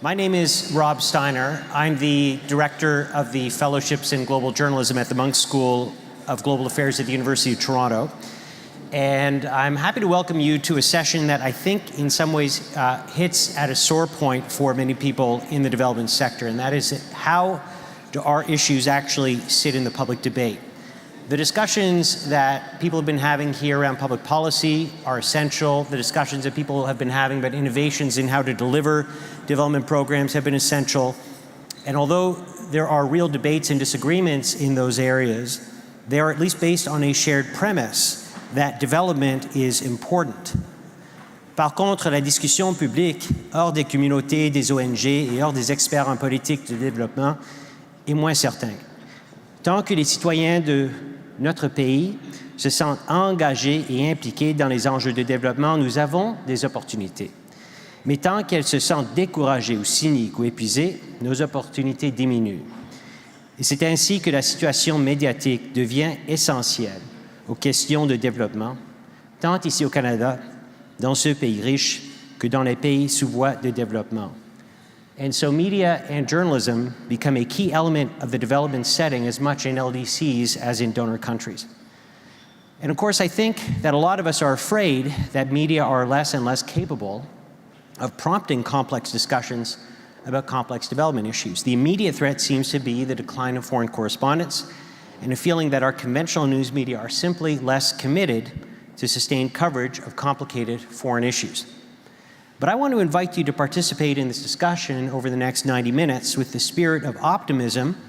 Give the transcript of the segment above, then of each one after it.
My name is Rob Steiner. I'm the Director of the Fellowships in Global Journalism at the Munk School of Global Affairs at the University of Toronto. And I'm happy to welcome you to a session that I think in some ways hits at a sore point for many people in the development sector, and that is how do our issues actually sit in the public debate? The discussions that people have been having here around public policy are essential. The discussions that people have been having about innovations in how to deliver development programs have been essential. And although there are real debates and disagreements in those areas, they are at least based on a shared premise that development is important. Par contre, la discussion publique, hors des communautés, des ONG et hors des experts en politique de développement, est moins certaine. Tant que les citoyens de notre pays se sentent engagés et impliqués dans les enjeux de développement, nous avons des opportunités. Mais tant qu'elles se sentent découragées ou cyniques ou épuisées, nos opportunités diminuent. Et c'est ainsi que la situation médiatique devient essentielle aux questions de développement, tant ici au Canada, dans ce pays riche, que dans les pays sous voie de développement. And so media and journalism become a key element of the development setting as much in LDCs as in donor countries. And of course, I think that a lot of us are afraid that media are less and less capable of prompting complex discussions about complex development issues. The immediate threat seems to be the decline of foreign correspondence and a feeling that our conventional news media are simply less committed to sustained coverage of complicated foreign issues. But I want to invite you to participate in this discussion over the next 90 minutes with the spirit of optimism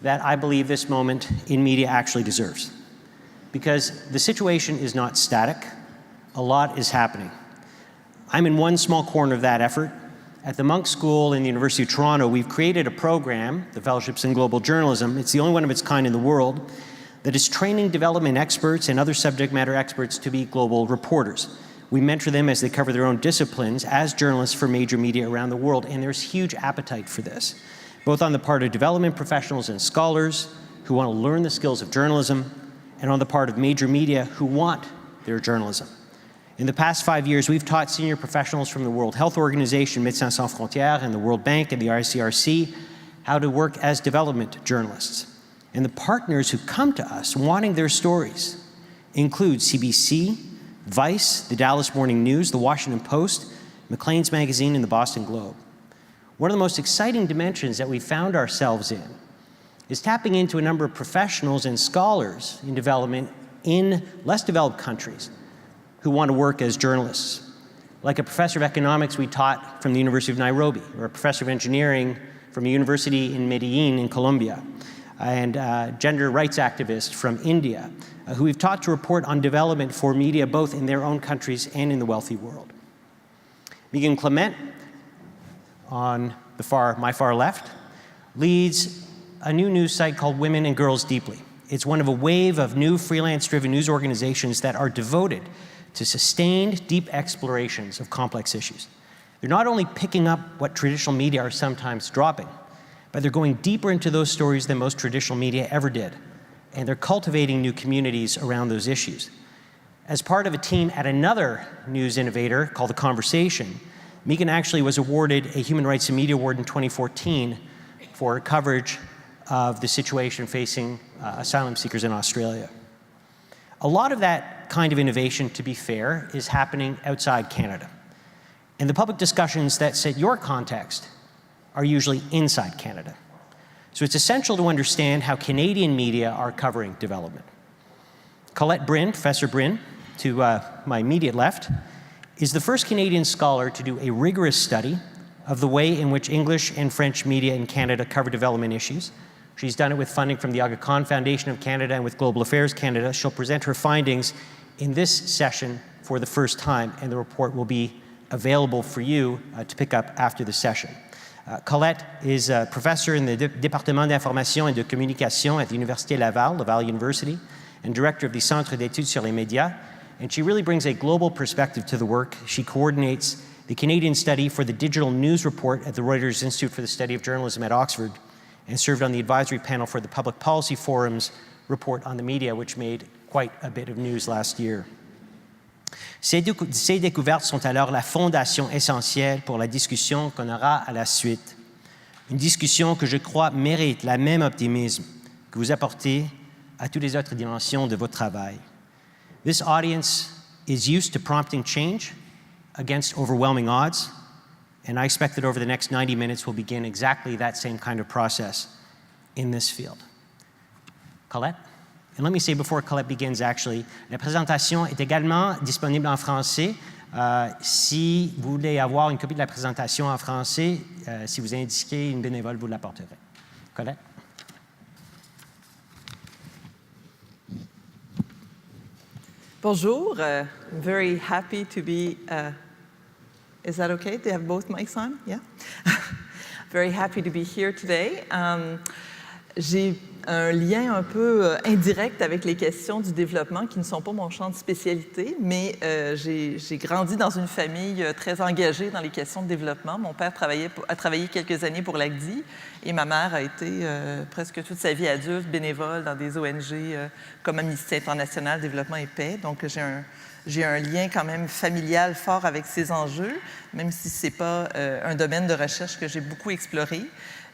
that I believe this moment in media actually deserves. Because the situation is not static, a lot is happening. I'm in one small corner of that effort. At the Munk School in the University of Toronto, we've created a program, the Fellowships in Global Journalism. It's the only one of its kind in the world that is training development experts and other subject matter experts to be global reporters. We mentor them as they cover their own disciplines as journalists for major media around the world, and there's huge appetite for this, both on the part of development professionals and scholars who want to learn the skills of journalism, and on the part of major media who want their journalism. In the past 5 years, we've taught senior professionals from the World Health Organization, Médecins Sans Frontières, and the World Bank and the ICRC how to work as development journalists. And the partners who come to us wanting their stories include CBC, Vice, the Dallas Morning News, the Washington Post, Maclean's Magazine, and the Boston Globe. One of the most exciting dimensions that we found ourselves in is tapping into a number of professionals and scholars in development in less developed countries who want to work as journalists. Like a professor of economics we taught from the University of Nairobi, or a professor of engineering from a university in Medellin in Colombia, and a gender rights activist from India, who we've taught to report on development for media both in their own countries and in the wealthy world. Clement, on my far left, leads a new news site called Women and Girls Deeply. It's one of a wave of new freelance-driven news organizations that are devoted to sustained, deep explorations of complex issues. They're not only picking up what traditional media are sometimes dropping, but they're going deeper into those stories than most traditional media ever did. And they're cultivating new communities around those issues. As part of a team at another news innovator called The Conversation, Megan actually was awarded a Human Rights and Media Award in 2014 for coverage of the situation facing asylum seekers in Australia. A lot of that kind of innovation, to be fair, is happening outside Canada. And the public discussions that set your context are usually inside Canada. So it's essential to understand how Canadian media are covering development. Colette Brin, Professor Brin, to my immediate left, is the first Canadian scholar to do a rigorous study of the way in which English and French media in Canada cover development issues. She's done it with funding from the Aga Khan Foundation of Canada and with Global Affairs Canada. She'll present her findings in this session for the first time, and the report will be available for you to pick up after the session. Colette is a professor in the Département d'Information et de Communication at the Université Laval, Laval University, and director of the Centre d'études sur les médias. And she really brings a global perspective to the work. She coordinates the Canadian study for the digital news report at the Reuters Institute for the Study of Journalism at Oxford, and served on the advisory panel for the Public Policy Forum's report on the media, which made quite a bit of news last year. Ces découvertes sont alors la fondation essentielle pour la discussion qu'on aura à la suite. Une discussion que je crois mérite le même optimisme que vous apportez à toutes les autres dimensions de votre travail. This audience is used to prompting change against overwhelming odds, and I expect that over the next 90 minutes we'll begin exactly that same kind of process in this field. Colette? And let me say before Colette begins, actually, la présentation est également disponible en français. Si vous voulez avoir une copie de la présentation en français, si vous indiquez une bénévole, vous l'apporterez. Colette? Bonjour. I'm very happy to be, is that okay? Do you have both mics on? Yeah? Very happy to be here today. J'ai un lien un peu indirect avec les questions du développement qui ne sont pas mon champ de spécialité, mais j'ai grandi dans une famille très engagée dans les questions de développement. Mon père a travaillé quelques années pour l'ACDI et ma mère a été presque toute sa vie adulte bénévole dans des ONG comme Amnesty International, Développement et Paix. Donc j'ai un lien quand même familial fort avec ces enjeux, même si ce n'est pas un domaine de recherche que j'ai beaucoup exploré.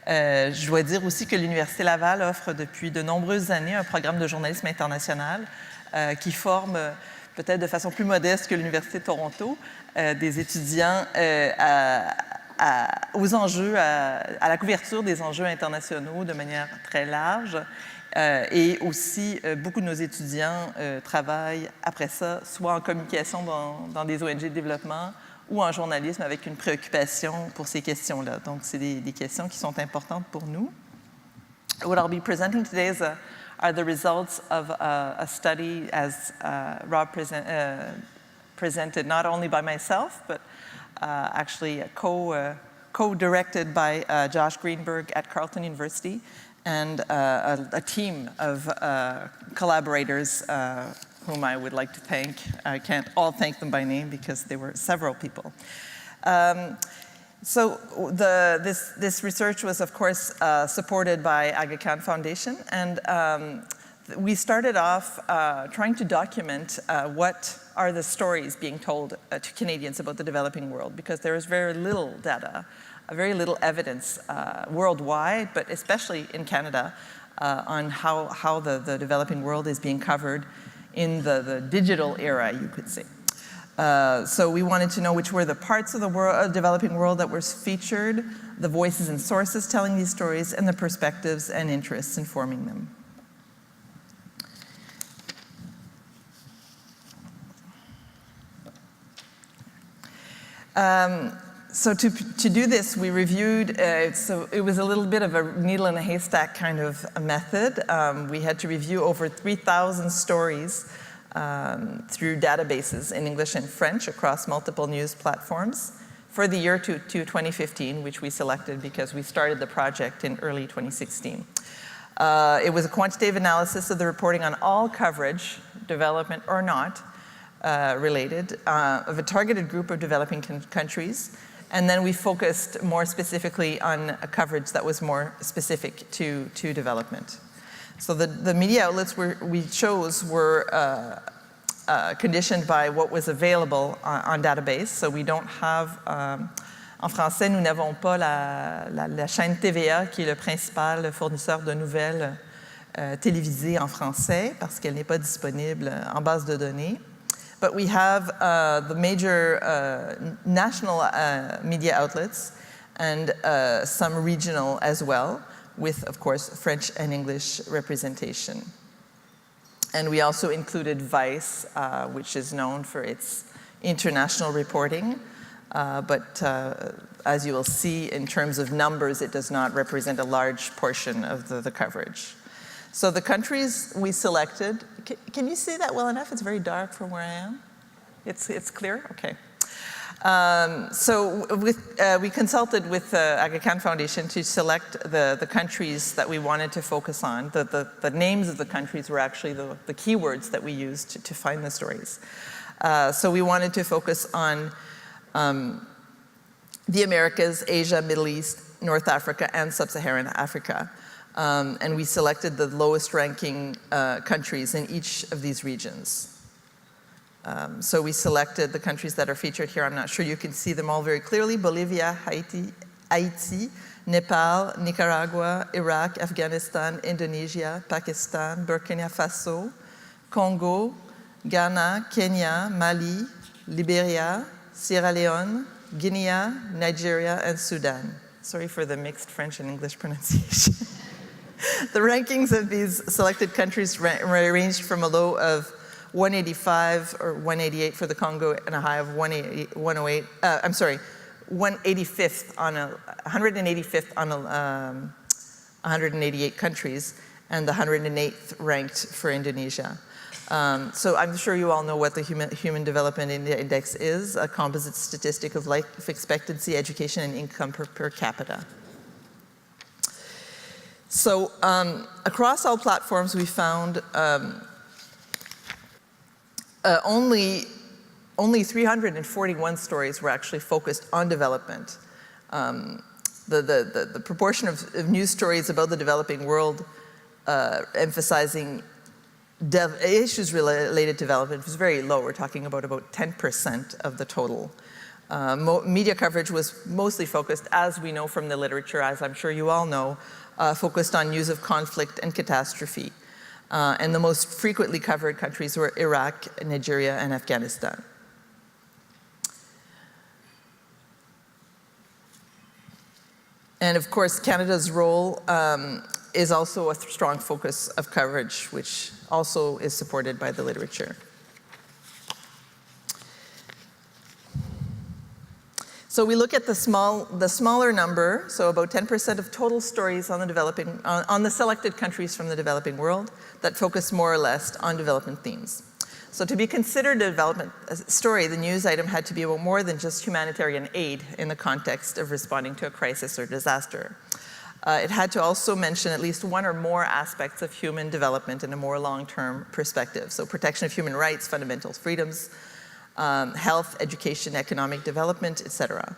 Je dois dire aussi que l'Université Laval offre depuis de nombreuses années un programme de journalisme international qui forme, peut-être de façon plus modeste que l'Université de Toronto, des étudiants aux enjeux, à la couverture des enjeux internationaux de manière très large. Et aussi, beaucoup de nos étudiants travaillent après ça, soit en communication dans des ONG de développement, ou en journalisme avec une préoccupation pour ces questions-là. Donc, c'est des questions qui sont importantes pour nous. What I'll be presenting today are the results of a study, as Rob presented, not only by myself, but actually co-directed by Josh Greenberg at Carleton University, and a team of collaborators whom I would like to thank. I can't all thank them by name because there were several people. So this research was, of course, supported by Aga Khan Foundation, and we started off trying to document what are the stories being told to Canadians about the developing world, because there is very little data, very little evidence worldwide, but especially in Canada, on how the developing world is being covered in the digital era, you could say. So we wanted to know which were the parts of the developing world that were featured, the voices and sources telling these stories, and the perspectives and interests informing them. So to do this, we reviewed, so it was a little bit of a needle in a haystack kind of a method. We had to review over 3,000 stories through databases in English and French across multiple news platforms for the year to 2015, which we selected because we started the project in early 2016. It was a quantitative analysis of the reporting on all coverage, development or not, related, of a targeted group of developing countries. And then we focused more specifically on a coverage that was more specific to development. So the media outlets we chose were conditioned by what was available on database. So we don't have, en français, nous n'avons pas la chaîne TVA qui est le principal fournisseur de nouvelles télévisées en français parce qu'elle n'est pas disponible en base de données. But we have the major national media outlets and some regional as well, with, of course, French and English representation. And we also included Vice, which is known for its international reporting. But as you will see, in terms of numbers, it does not represent a large portion of the coverage. So the countries we selected, can you see that well enough? It's very dark from where I am. It's clear? Okay. So we consulted with the Aga Khan Foundation to select the countries that we wanted to focus on. The names of the countries were actually the keywords that we used to find the stories. So we wanted to focus on the Americas, Asia, Middle East, North Africa, and Sub-Saharan Africa. And we selected the lowest ranking countries in each of these regions. So we selected the countries that are featured here. I'm not sure you can see them all very clearly. Bolivia, Haiti, Nepal, Nicaragua, Iraq, Afghanistan, Indonesia, Pakistan, Burkina Faso, Congo, Ghana, Kenya, Mali, Liberia, Sierra Leone, Guinea, Nigeria, and Sudan. Sorry for the mixed French and English pronunciation. The rankings of these selected countries ranged from a low of 185 or 188 for the Congo and a high of 108, 185th on 185th on 188 countries, and the 108th ranked for Indonesia. So I'm sure you all know what the Human Development Index is, a composite statistic of life expectancy, education, and income per capita. So across all platforms, we found only 341 stories were actually focused on development. The proportion of news stories about the developing world emphasizing issues related to development was very low. We're talking about 10% of the total. Media coverage was mostly focused, as we know from the literature, as I'm sure you all know, focused on news of conflict and catastrophe. And the most frequently covered countries were Iraq, Nigeria, and Afghanistan. And of course, Canada's role is also a strong focus of coverage, which also is supported by the literature. So we look at the smaller number, so about 10% of total stories on the selected countries from the developing world that focus more or less on development themes. So to be considered a development story, the news item had to be about more than just humanitarian aid in the context of responding to a crisis or disaster. It had to also mention at least one or more aspects of human development in a more long-term perspective. So protection of human rights, fundamental freedoms, health, education, economic development, etc.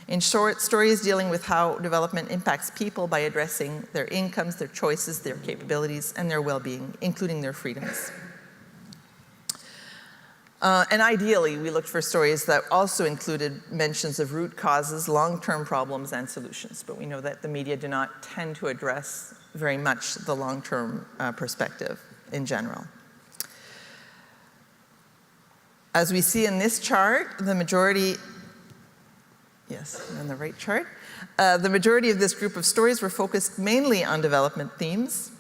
In short, stories dealing with how development impacts people by addressing their incomes, their choices, their capabilities, and their well-being, including their freedoms. And ideally, we looked for stories that also included mentions of root causes, long-term problems, and solutions. But we know that the media do not tend to address very much the long-term perspective in general. As we see in this chart, the majority, yes, in the right chart, the majority of this group of stories were focused mainly on development themes.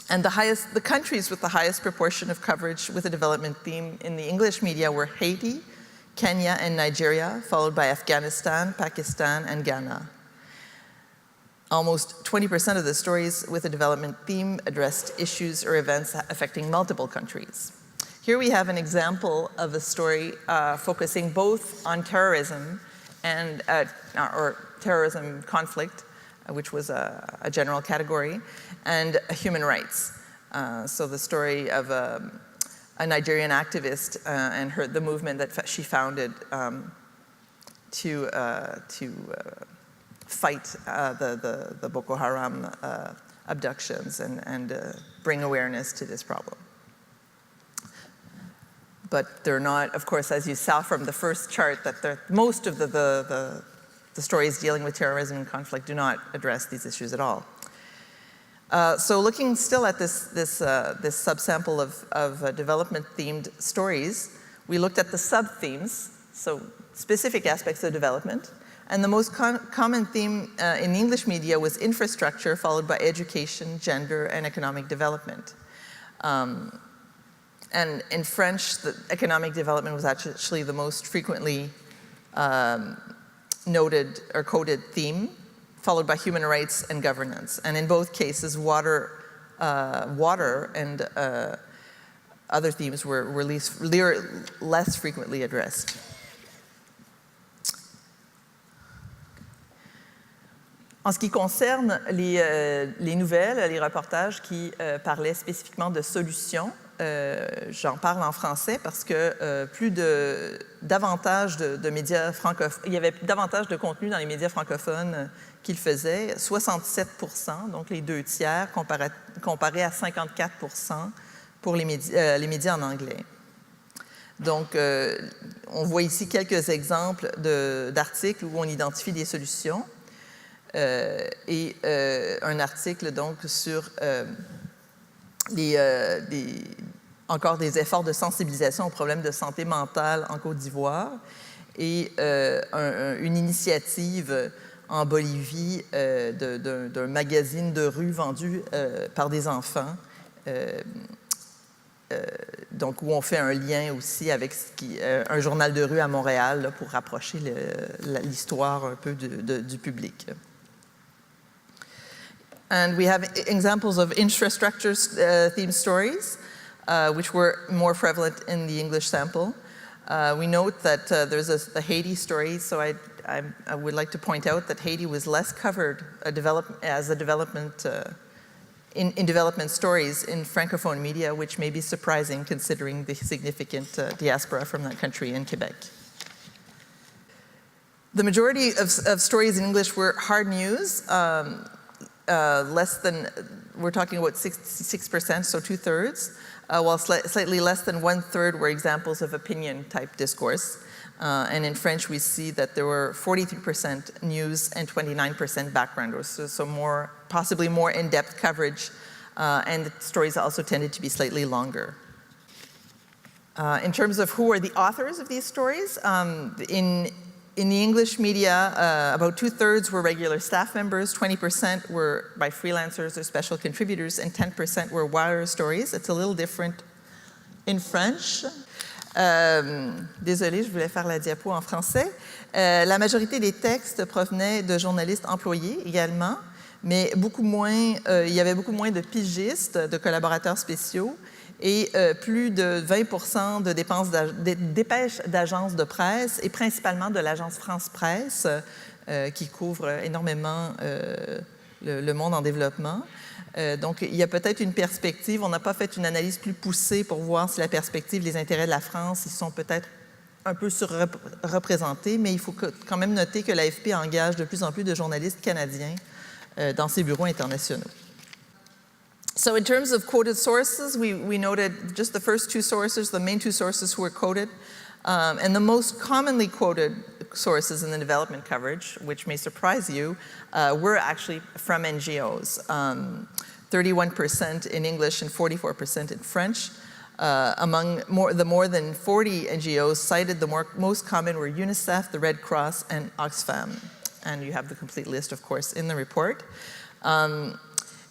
And the countries with the highest proportion of coverage with a development theme in the English media were Haiti, Kenya, and Nigeria, followed by Afghanistan, Pakistan, and Ghana. Almost 20% of the stories with a development theme addressed issues or events affecting multiple countries. Here we have an example of a story focusing both on terrorism and or terrorism conflict, which was a general category, and human rights. So the story of a Nigerian activist and the movement that she founded to fight the Boko Haram abductions and bring awareness to this problem. But they're not, of course, as you saw from the first chart, that most of the stories dealing with terrorism and conflict do not address these issues at all. So looking still at this subsample of development-themed stories, we looked at the sub-themes, so specific aspects of development. And the most common theme in English media was infrastructure, followed by education, gender, and economic development. And in French, the economic development was actually the most frequently noted or coded theme, followed by human rights and governance. And in both cases, water and other themes were less frequently addressed. En ce qui concerne les nouvelles, les reportages qui parlaient spécifiquement de solutions, j'en parle en français parce que davantage de médias francophones, il y avait davantage de contenu dans les médias francophones qu'ils faisaient, 67%, donc les 2/3, comparé à 54% pour les médias en anglais. Donc, on voit ici quelques exemples d'articles où on identifie des solutions et un article donc sur encore des efforts de sensibilisation aux problèmes de santé mentale en Côte d'Ivoire et une initiative en Bolivie d'un magazine de rue vendu par des enfants, donc où on fait un lien aussi avec un journal de rue à Montréal là, pour rapprocher l'histoire un peu du public. And we have examples of infrastructure themed stories, which were more prevalent in the English sample. We note that there's a Haiti story, so I would like to point out that Haiti was less covered as a development in development stories in Francophone media, which may be surprising considering the significant diaspora from that country in Quebec. The majority of stories in English were hard news. We're talking about 66%, so 2/3, while slightly less than 1/3 were examples of opinion-type discourse. And in French, we see that there were 43% news and 29% background, so possibly more in-depth coverage, and the stories also tended to be slightly longer. In terms of who are the authors of these stories, in the English media, about 2/3 were regular staff members, 20% were by freelancers or special contributors, and 10% were wire stories. It's a little different in French. Désolée, je voulais faire la diapo en français. La majorité des textes provenaient de journalistes employés également, mais il y avait beaucoup moins de pigistes, de collaborateurs spéciaux, et plus de 20% de dépêches d'agences de presse, et principalement de l'agence France Presse, qui couvre énormément le monde en développement. Donc, il y a peut-être une perspective. On n'a pas fait une analyse plus poussée pour voir si la perspective, les intérêts de la France, ils sont peut-être un peu surreprésentés, mais il faut quand même noter que l'AFP engage de plus en plus de journalistes canadiens dans ses bureaux internationaux. So in terms of quoted sources, we noted just the first two sources, the main two sources who were quoted, and the most commonly quoted sources in the development coverage, which may surprise you, were actually from NGOs. 31% in English and 44% in French. Among the more than 40 NGOs cited, the most common were UNICEF, the Red Cross, and Oxfam. And you have the complete list, of course, in the report.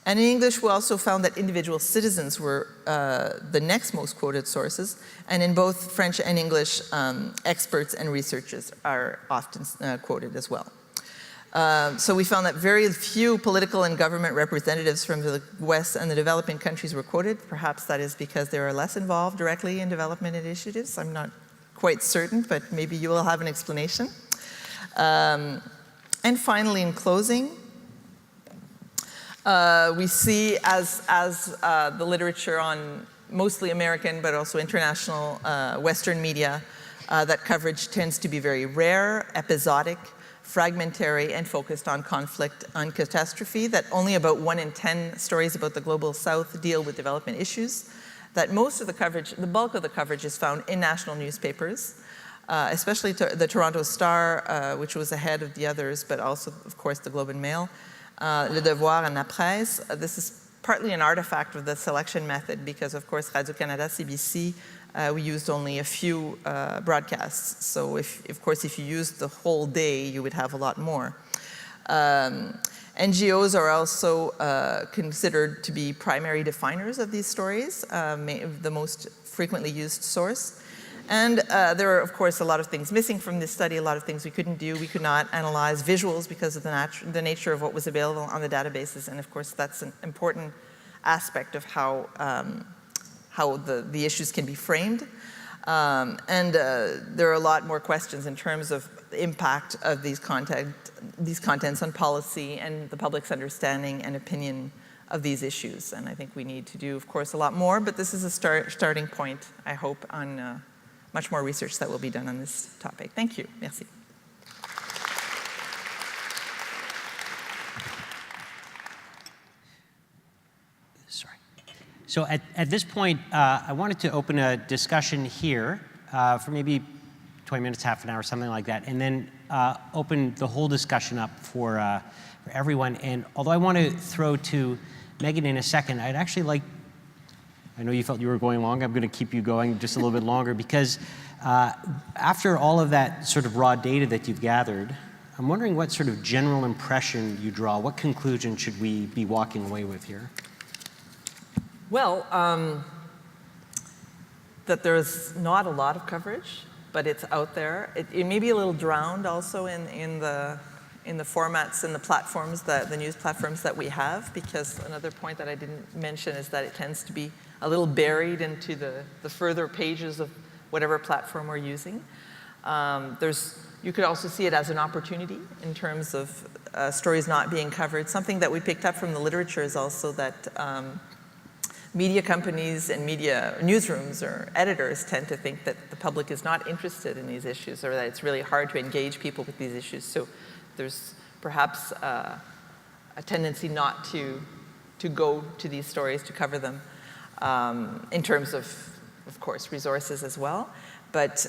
And in English, we also found that individual citizens were the next most quoted sources. And in both French and English, experts and researchers are often quoted as well. So we found that very few political and government representatives from the West and the developing countries were quoted. Perhaps that is because they are less involved directly in development initiatives. I'm not quite certain, but maybe you will have an explanation. And finally, in closing, we see as the literature on mostly American but also international Western media, that coverage tends to be very rare, episodic, fragmentary, and focused on conflict and catastrophe, that only about 1 in 10 stories about the global South deal with development issues, that most of the coverage, the bulk of the coverage is found in national newspapers, especially the Toronto Star, which was ahead of the others, but also, of course, the Globe and Mail, Le Devoir and La Presse. This is partly an artifact of the selection method because, of course, Radio-Canada, CBC, we used only a few broadcasts. So, of course, if you used the whole day, you would have a lot more. NGOs are also considered to be primary definers of these stories, the most frequently used source. And there are, of course, a lot of things missing from this study, a lot of things we couldn't do. We could not analyze visuals because of the nature of what was available on the databases. And, of course, that's an important aspect of how the issues can be framed. There are a lot more questions in terms of the impact of these contents on policy and the public's understanding and opinion of these issues. And I think we need to do, of course, a lot more, but this is a starting point, I hope, on much more research that will be done on this topic. Thank you. Merci. Sorry. So at this point, I wanted to open a discussion here for maybe 20 minutes, half an hour, something like that, and then open the whole discussion up for everyone. And although I want to throw to Megan in a second, I'd actually like, I know you felt you were going long, I'm going to keep you going just a little bit longer, because after all of that sort of raw data that you've gathered, I'm wondering what sort of general impression you draw. What conclusion should we be walking away with here? Well, that there's not a lot of coverage, but it's out there. It may be a little drowned also in the formats and the platforms, the news platforms that we have, because another point that I didn't mention is that it tends to be a little buried into the further pages of whatever platform we're using. You could also see it as an opportunity in terms of stories not being covered. Something that we picked up from the literature is also that media companies and media newsrooms or editors tend to think that the public is not interested in these issues, or that it's really hard to engage people with these issues. So there's perhaps a tendency not to go to these stories, to cover them, in terms of course, resources as well. But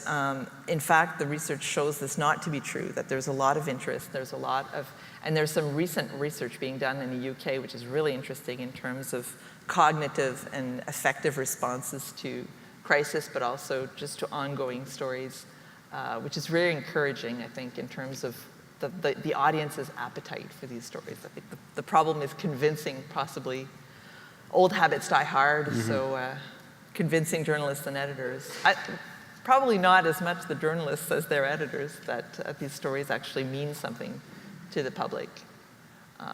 in fact, the research shows this not to be true, that there's a lot of interest, and there's some recent research being done in the UK, which is really interesting in terms of cognitive and affective responses to crisis, but also just to ongoing stories, which is very encouraging, I think, in terms of the audience's appetite for these stories. I think the problem is convincing, possibly, old habits die hard, so convincing journalists and editors, probably not as much the journalists as their editors, that these stories actually mean something to the public.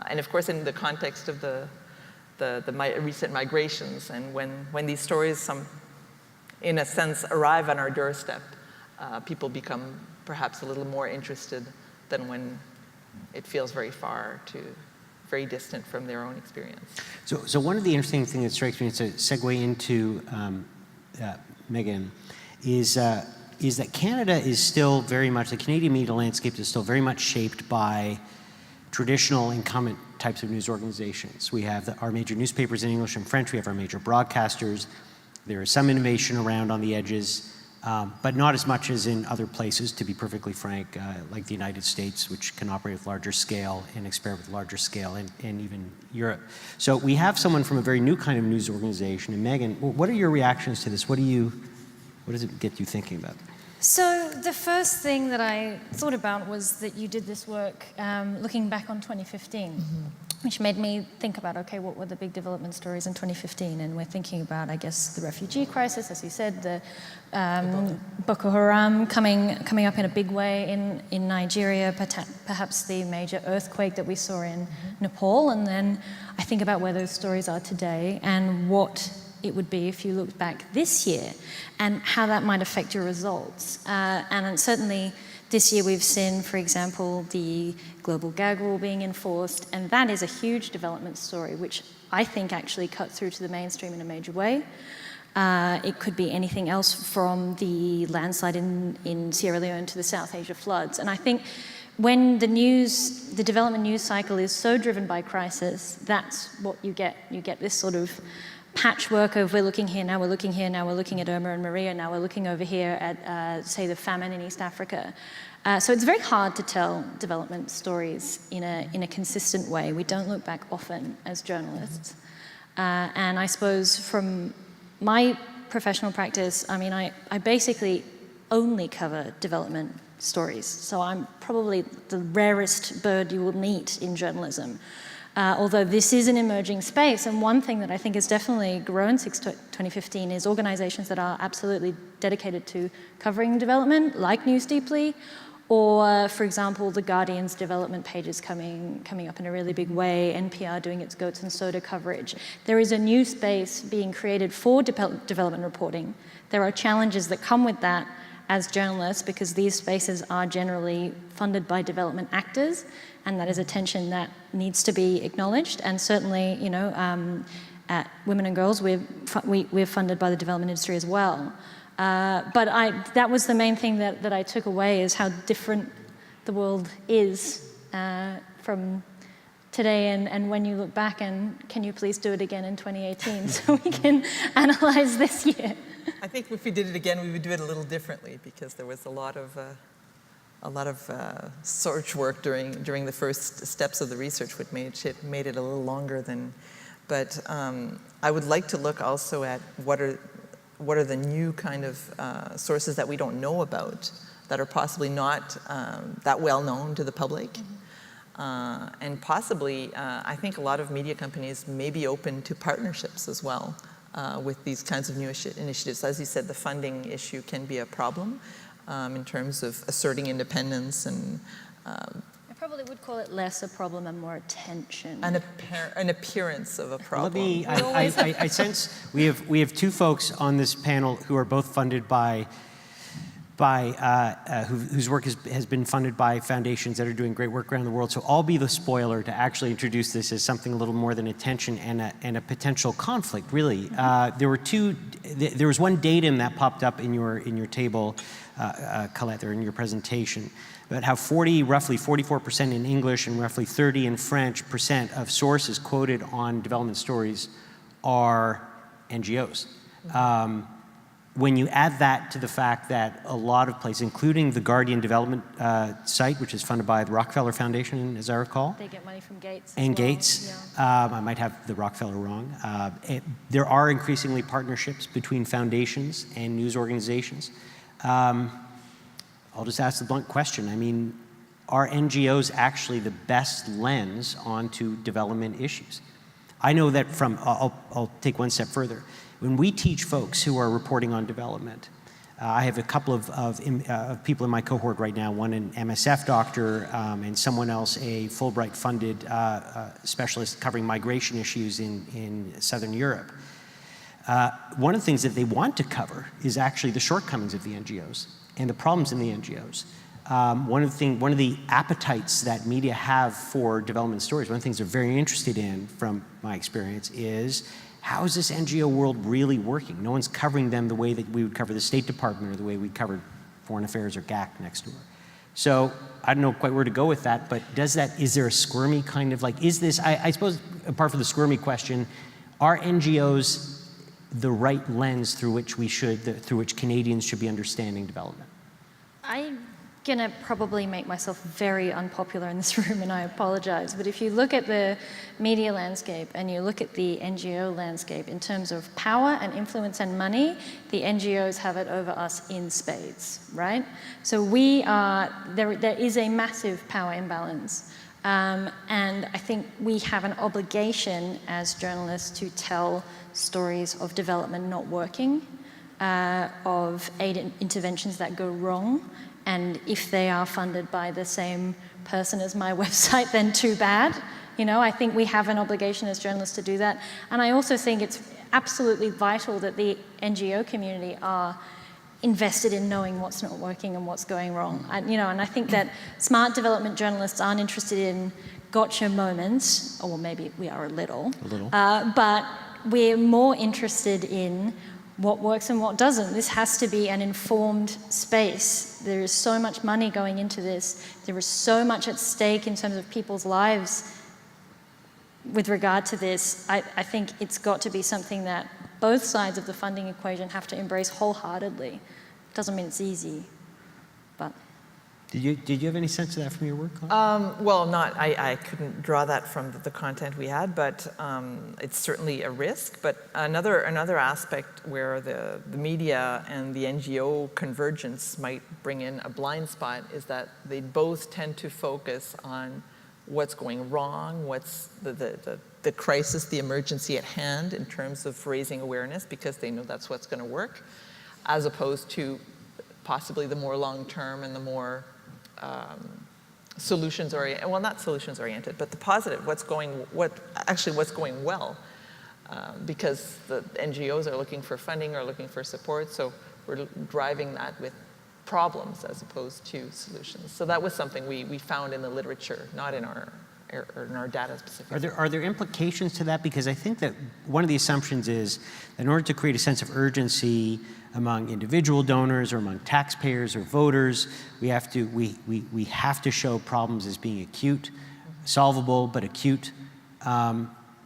And of course, in the context of the recent migrations, and when these stories, in a sense, arrive on our doorstep, people become perhaps a little more interested than when it feels very very distant from their own experience. So one of the interesting things that strikes me, it's a segue into Megan, is that Canada is still very much, the Canadian media landscape is still very much shaped by traditional incumbent types of news organizations. We have our major newspapers in English and French, we have our major broadcasters, there is some innovation around on the edges, but not as much as in other places, to be perfectly frank, like the United States, which can operate with larger scale and experiment with larger scale, and even Europe. So we have someone from a very new kind of news organization. And Megan, what are your reactions to this? What does it get you thinking about? So the first thing that I thought about was that you did this work looking back on 2015. Which made me think about, okay, what were the big development stories in 2015? And we're thinking about, I guess, the refugee crisis, as you said, the Boko Haram coming up in a big way in Nigeria, perhaps the major earthquake that we saw in Nepal. And then I think about where those stories are today and what it would be if you looked back this year and how that might affect your results. And certainly, this year we've seen, for example, the global gag rule being enforced, and that is a huge development story, which I think actually cut through to the mainstream in a major way. It could be anything else from the landslide in Sierra Leone to the South Asia floods. And I think when the development news cycle is so driven by crisis, that's what you get. You get this sort of patchwork of we're looking here, now we're looking here, now we're looking at Irma and Maria, now we're looking over here at, say, the famine in East Africa. So it's very hard to tell development stories in a consistent way. We don't look back often as journalists. And I suppose from my professional practice, I mean, I basically only cover development stories. So I'm probably the rarest bird you will meet in journalism. Although this is an emerging space, and one thing that I think has definitely grown since 2015 is organizations that are absolutely dedicated to covering development, like News Deeply, or, for example, The Guardian's development pages coming up in a really big way, NPR doing its goats and soda coverage. There is a new space being created for development reporting. There are challenges that come with that as journalists, because these spaces are generally funded by development actors, and that is a tension that needs to be acknowledged. And certainly, you know, at Women and Girls, we're funded by the development industry as well. But that was the main thing that I took away, is how different the world is from today, and when you look back, and can you please do it again in 2018 so we can analyze this year? I think if we did it again, we would do it a little differently, because there was a lot of search work during the first steps of the research, which made it a little longer than. But I would like to look also at what are the new kind of sources that we don't know about, that are possibly not that well known to the public. And possibly, I think a lot of media companies may be open to partnerships as well with these kinds of new initiatives. As you said, the funding issue can be a problem in terms of asserting independence and I probably would call it less a problem and more attention. An appearance of a problem. I sense we have two folks on this panel who are both funded by whose work has been funded by foundations that are doing great work around the world. So I'll be the spoiler to actually introduce this as something a little more than attention and a potential conflict, really. There was one datum that popped up in your table, Colette, or in your presentation, about how roughly 44% in English and roughly 30% in French of sources quoted on development stories are NGOs. When you add that to the fact that a lot of places, including the Guardian Development site, which is funded by the Rockefeller Foundation, as I recall. They get money from Gates. And as well. Gates. Yeah. I might have the Rockefeller wrong. There are increasingly partnerships between foundations and news organizations. I'll just ask the blunt question. I mean, are NGOs actually the best lens onto development issues? I know that I'll take one step further. When we teach folks who are reporting on development, I have a couple of people in my cohort right now, one an MSF doctor and someone else a Fulbright-funded specialist covering migration issues in Southern Europe. One of the things that they want to cover is actually the shortcomings of the NGOs and the problems in the NGOs. One of the appetites that media have for development stories, one of the things they're very interested in, from my experience, is how is this NGO world really working? No one's covering them the way that we would cover the State Department or the way we covered Foreign Affairs or GAC next door. So I don't know quite where to go with that, but is there a squirmy kind of is this, I suppose, apart from the squirmy question, are NGOs the right lens through which Canadians should be understanding development? I'm gonna probably make myself very unpopular in this room, and I apologize, but if you look at the media landscape and you look at the NGO landscape in terms of power and influence and money, the NGOs have it over us in spades, right? So there is a massive power imbalance. And I think we have an obligation as journalists to tell stories of development not working, of aid interventions that go wrong, and if they are funded by the same person as my website, then too bad. I think we have an obligation as journalists to do that. And I also think it's absolutely vital that the NGO community are invested in knowing what's not working and what's going wrong. And I think that smart development journalists aren't interested in gotcha moments, or maybe we are a little. But we're more interested in what works and what doesn't. This has to be an informed space. There is so much money going into this. There is so much at stake in terms of people's lives with regard to this. I think it's got to be something that both sides of the funding equation have to embrace wholeheartedly. Doesn't mean it's easy, but. Did you have any sense of that from your work? Well, I couldn't draw that from the content we had, but it's certainly a risk. But another aspect where the media and the NGO convergence might bring in a blind spot is that they both tend to focus on what's going wrong, what's the crisis, the emergency at hand in terms of raising awareness, because they know that's what's going to work, as opposed to possibly the more long-term and the more solutions-oriented, well, not solutions-oriented, but the positive, what's going well, because the NGOs are looking for funding or looking for support, so we're driving that with problems as opposed to solutions. So that was something we found in the literature, not in our data specifically. Are there implications to that? Because I think that one of the assumptions is that in order to create a sense of urgency among individual donors or among taxpayers or voters, we have to show problems as being acute. solvable but acute.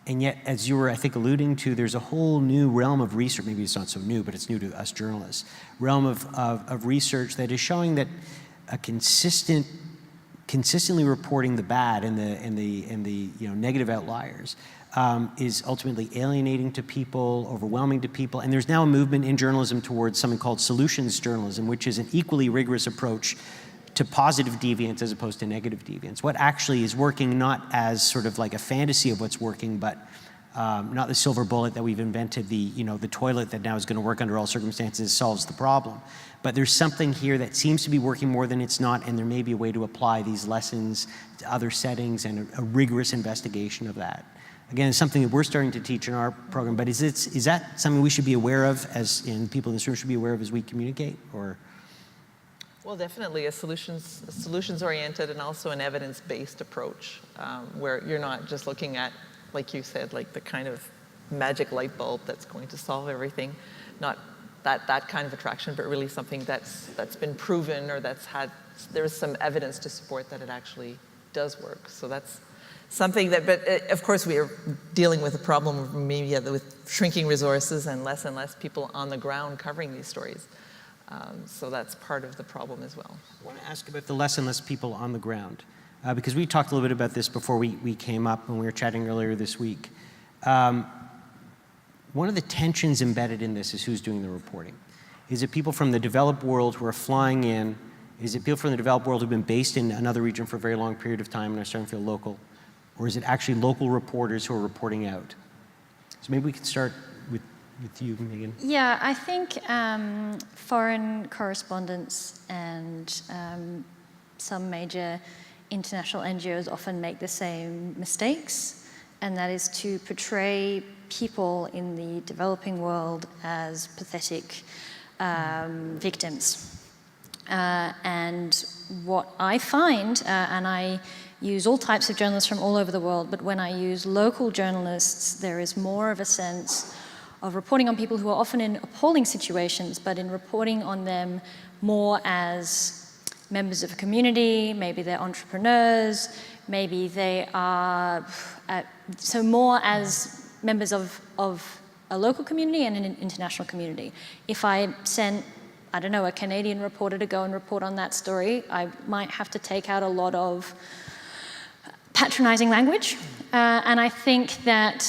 And yet, as you were, I think, alluding to, there's a whole new realm of research, maybe it's not so new, but it's new to us journalists, realm of research that is showing that a consistently reporting the bad and the negative outliers is ultimately alienating to people, overwhelming to people. And there's now a movement in journalism towards something called solutions journalism, which is an equally rigorous approach to positive deviance as opposed to negative deviance. What actually is working, not as sort of like a fantasy of what's working, but not the silver bullet that we've invented, the toilet that now is going to work under all circumstances solves the problem. But there's something here that seems to be working more than it's not, and there may be a way to apply these lessons to other settings and a rigorous investigation of that. Again, it's something that we're starting to teach in our program, but is that something we should be aware of, as in people in this room should be aware of as we communicate, or? Well, definitely a solutions-oriented and also an evidence-based approach, where you're not just looking at, like you said, like the kind of magic light bulb that's going to solve everything, not that kind of attraction, but really something that's been proven, or there's some evidence to support that it actually does work. So that's something that, but of course we are dealing with a problem of media with shrinking resources and less people on the ground covering these stories. So that's part of the problem as well. I want to ask about the less and less people on the ground, because we talked a little bit about this before we came up when we were chatting earlier this week. One of the tensions embedded in this is who's doing the reporting. Is it people from the developed world who are flying in? Is it people from the developed world who've been based in another region for a very long period of time and are starting to feel local? Or is it actually local reporters who are reporting out? So maybe we could start with you, Megan. Yeah, I think foreign correspondents and some major international NGOs often make the same mistakes, and that is to portray people in the developing world as pathetic victims. And what I find, and I use all types of journalists from all over the world, but when I use local journalists, there is more of a sense of reporting on people who are often in appalling situations, but in reporting on them more as members of a community, maybe they're entrepreneurs, maybe they are, so more as members of a local community and an international community. If I sent, I don't know, a Canadian reporter to go and report on that story, I might have to take out a lot of patronizing language. And I think that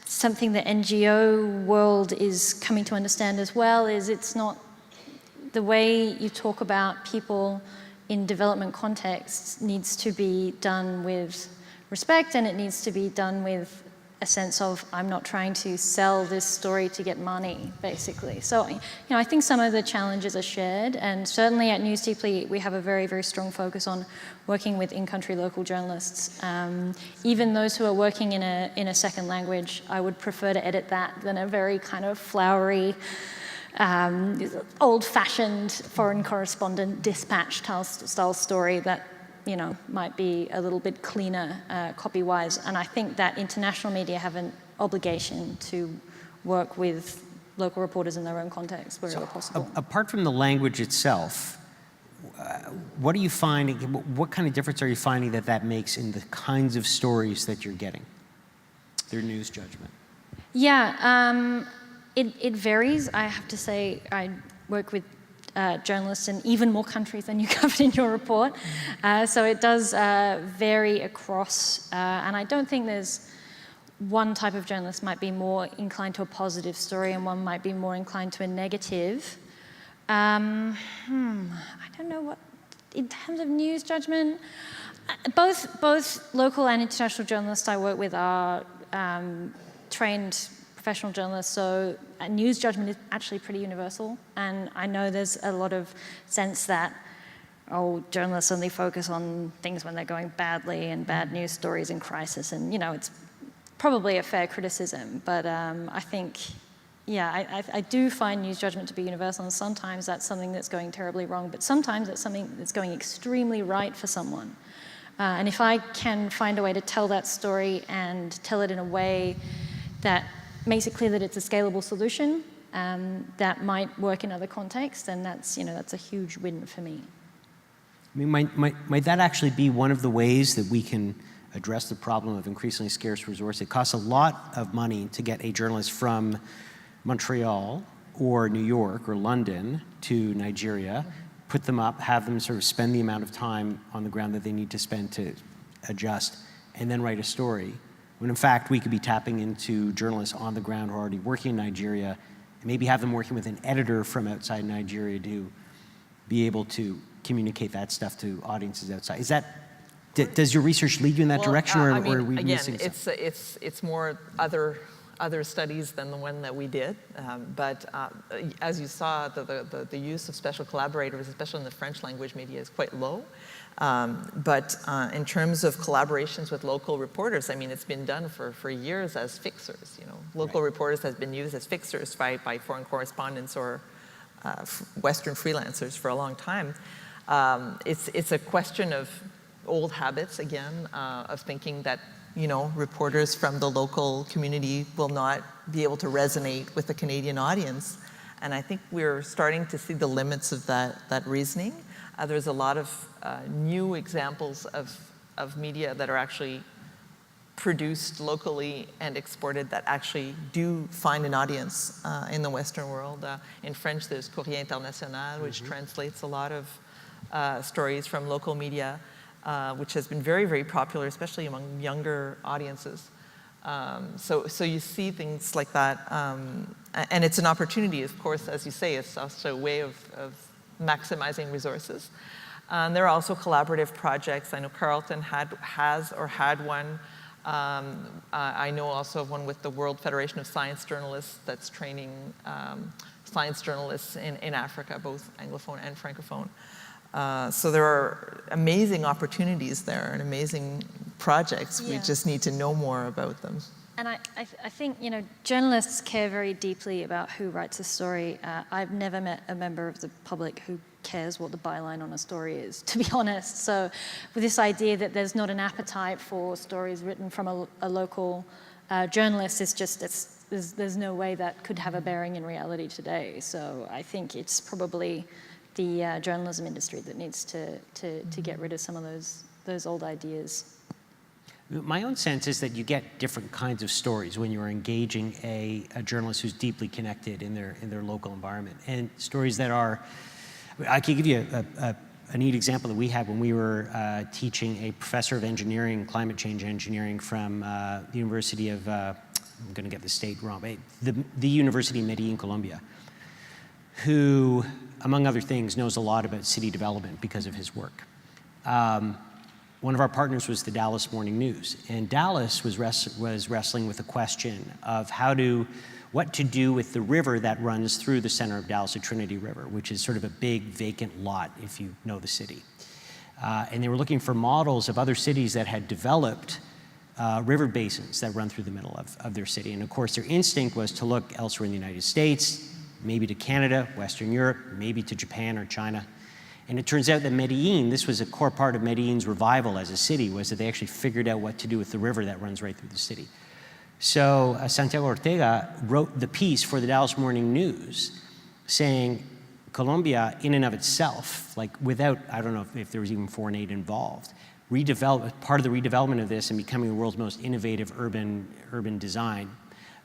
something the NGO world is coming to understand as well is it's not the way you talk about people in development contexts needs to be done with respect, and it needs to be done with a sense of I'm not trying to sell this story to get money, basically. So, I think some of the challenges are shared, and certainly at News Deeply we have a very, very strong focus on working with in-country local journalists. Even those who are working in a second language, I would prefer to edit that than a very kind of flowery, old-fashioned foreign correspondent dispatch style story that might be a little bit cleaner copy-wise. And I think that international media have an obligation to work with local reporters in their own context wherever possible. Apart from the language itself, what are you finding, what kind of difference are you finding that makes in the kinds of stories that you're getting, their news judgment? Yeah, it varies. I have to say I work with journalists in even more countries than you covered in your report. So it does vary across, and I don't think there's one type of journalist might be more inclined to a positive story and one might be more inclined to a negative. I don't know what, in terms of news judgment, both local and international journalists I work with are trained professional journalists, so news judgment is actually pretty universal. And I know there's a lot of sense that, journalists only focus on things when they're going badly and bad news stories in crisis. And, it's probably a fair criticism. But I think, I do find news judgment to be universal. And sometimes that's something that's going terribly wrong. But sometimes it's something that's going extremely right for someone. And if I can find a way to tell that story and tell it in a way that makes it clear that it's a scalable solution that might work in other contexts, then that's a huge win for me. I mean, might that actually be one of the ways that we can address the problem of increasingly scarce resources. It costs a lot of money to get a journalist from Montreal or New York or London to Nigeria, put them up, have them sort of spend the amount of time on the ground that they need to spend to adjust, and then write a story. When in fact, we could be tapping into journalists on the ground who are already working in Nigeria, and maybe have them working with an editor from outside Nigeria to be able to communicate that stuff to audiences outside. Is that, does your research lead you in that direction, or are we missing something? It's more other studies than the one that we did, but as you saw, the use of special collaborators, especially in the French language media, is quite low. But in terms of collaborations with local reporters, I mean, it's been done for years as fixers. You know, local reporters has been used as fixers by foreign correspondents or Western freelancers for a long time. It's a question of old habits again, of thinking that, you know, reporters from the local community will not be able to resonate with the Canadian audience. And I think we're starting to see the limits of that reasoning. There's a lot of new examples of media that are actually produced locally and exported that actually do find an audience in the Western world. In French, there's Courrier International, which translates a lot of stories from local media, which has been very, very popular, especially among younger audiences. So you see things like that. And it's an opportunity, of course, as you say, it's also a way of maximizing resources. There are also collaborative projects. I know Carleton had one. I know also of one with the World Federation of Science Journalists that's training science journalists in Africa, both Anglophone and Francophone. So there are amazing opportunities there and amazing projects. Yeah. We just need to know more about them. And I think, you know, journalists care very deeply about who writes a story. I've never met a member of the public who cares what the byline on a story is, to be honest. So with this idea that there's not an appetite for stories written from a local journalist, there's no way that could have a bearing in reality today. So I think it's probably the journalism industry that needs to get rid of some of those old ideas. My own sense is that you get different kinds of stories when you're engaging a journalist who's deeply connected in their local environment. And stories that are, I can give you a neat example that we had when we were teaching a professor of engineering, climate change engineering from the University of, I'm going to get the state wrong, but the University of Medellin, Colombia, who, among other things, knows a lot about city development because of his work. One of our partners was the Dallas Morning News, and Dallas was wrestling with the question of what to do with the river that runs through the center of Dallas, the Trinity River, which is sort of a big vacant lot if you know the city. And they were looking for models of other cities that had developed river basins that run through the middle of their city. And of course, their instinct was to look elsewhere in the United States, maybe to Canada, Western Europe, maybe to Japan or China. And it turns out that Medellin, this was a core part of Medellin's revival as a city, was that they actually figured out what to do with the river that runs right through the city. So Santiago Ortega wrote the piece for the Dallas Morning News saying Colombia, in and of itself, like without, I don't know if there was even foreign aid involved, part of the redevelopment of this and becoming the world's most innovative urban design,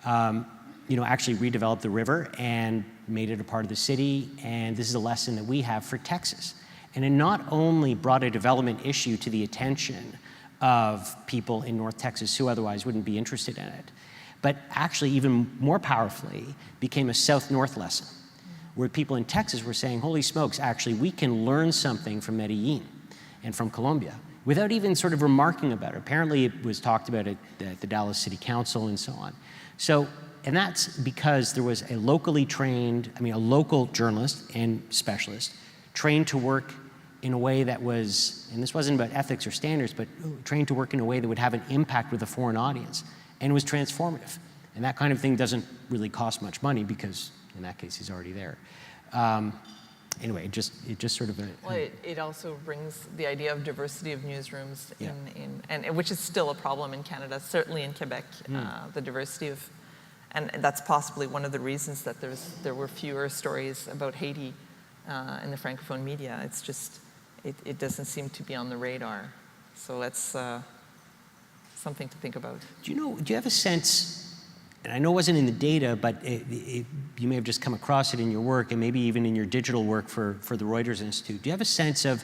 actually redeveloped the river and made it a part of the city, and this is a lesson that we have for Texas. And it not only brought a development issue to the attention of people in North Texas who otherwise wouldn't be interested in it, but actually even more powerfully became a south-north lesson, where people in Texas were saying, holy smokes, actually we can learn something from Medellin and from Colombia without even sort of remarking about it. Apparently it was talked about at the Dallas City Council and so on. And that's because there was a local journalist and specialist trained to work in a way that was, and this wasn't about ethics or standards, but trained to work in a way that would have an impact with a foreign audience and was transformative. And that kind of thing doesn't really cost much money because in that case he's already there. Anyway, it just sort of it also brings the idea of diversity of newsrooms and which is still a problem in Canada, certainly in Quebec, the diversity of. And that's possibly one of the reasons that there were fewer stories about Haiti in the Francophone media. It's just, it doesn't seem to be on the radar. So let's something to think about. Do you have a sense, and I know it wasn't in the data, but you may have just come across it in your work and maybe even in your digital work for the Reuters Institute. Do you have a sense of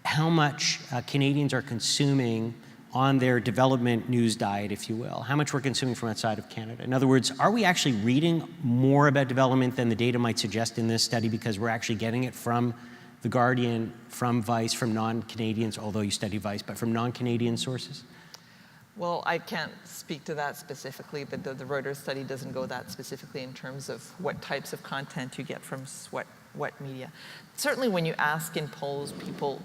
how much Canadians are consuming on their development news diet, if you will? How much we're consuming from outside of Canada? In other words, are we actually reading more about development than the data might suggest in this study because we're actually getting it from The Guardian, from Vice, from non-Canadians, although you study Vice, but from non-Canadian sources? Well, I can't speak to that specifically, but the Reuters study doesn't go that specifically in terms of what types of content you get from what media. Certainly when you ask in polls, people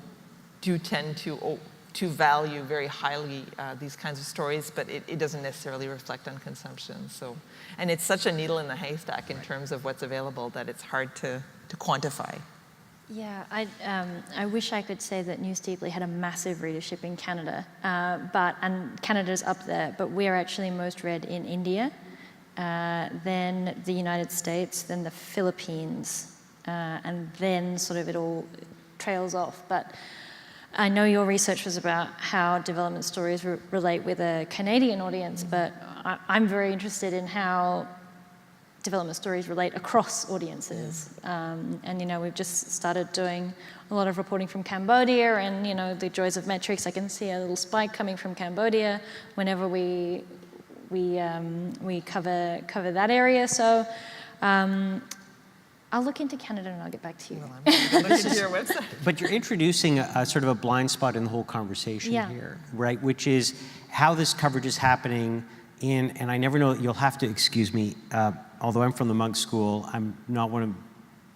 do tend to value very highly these kinds of stories, but it doesn't necessarily reflect on consumption. So, and it's such a needle in the haystack in terms of what's available that it's hard to quantify. Yeah, I wish I could say that News Deeply had a massive readership in Canada, and Canada's up there, but we're actually most read in India, then the United States, then the Philippines, and then sort of it all trails off. But I know your research was about how development stories relate with a Canadian audience, but I'm very interested in how development stories relate across audiences. And, we've just started doing a lot of reporting from Cambodia and, the joys of metrics. I can see a little spike coming from Cambodia whenever we cover that area. So I'll look into Canada and I'll get back to you. Well, I'm going to look into your website. But you're introducing a sort of a blind spot in the whole conversation here, right? Which is how this coverage is happening and I never know, you'll have to excuse me, although I'm from the Munk School, I'm not one of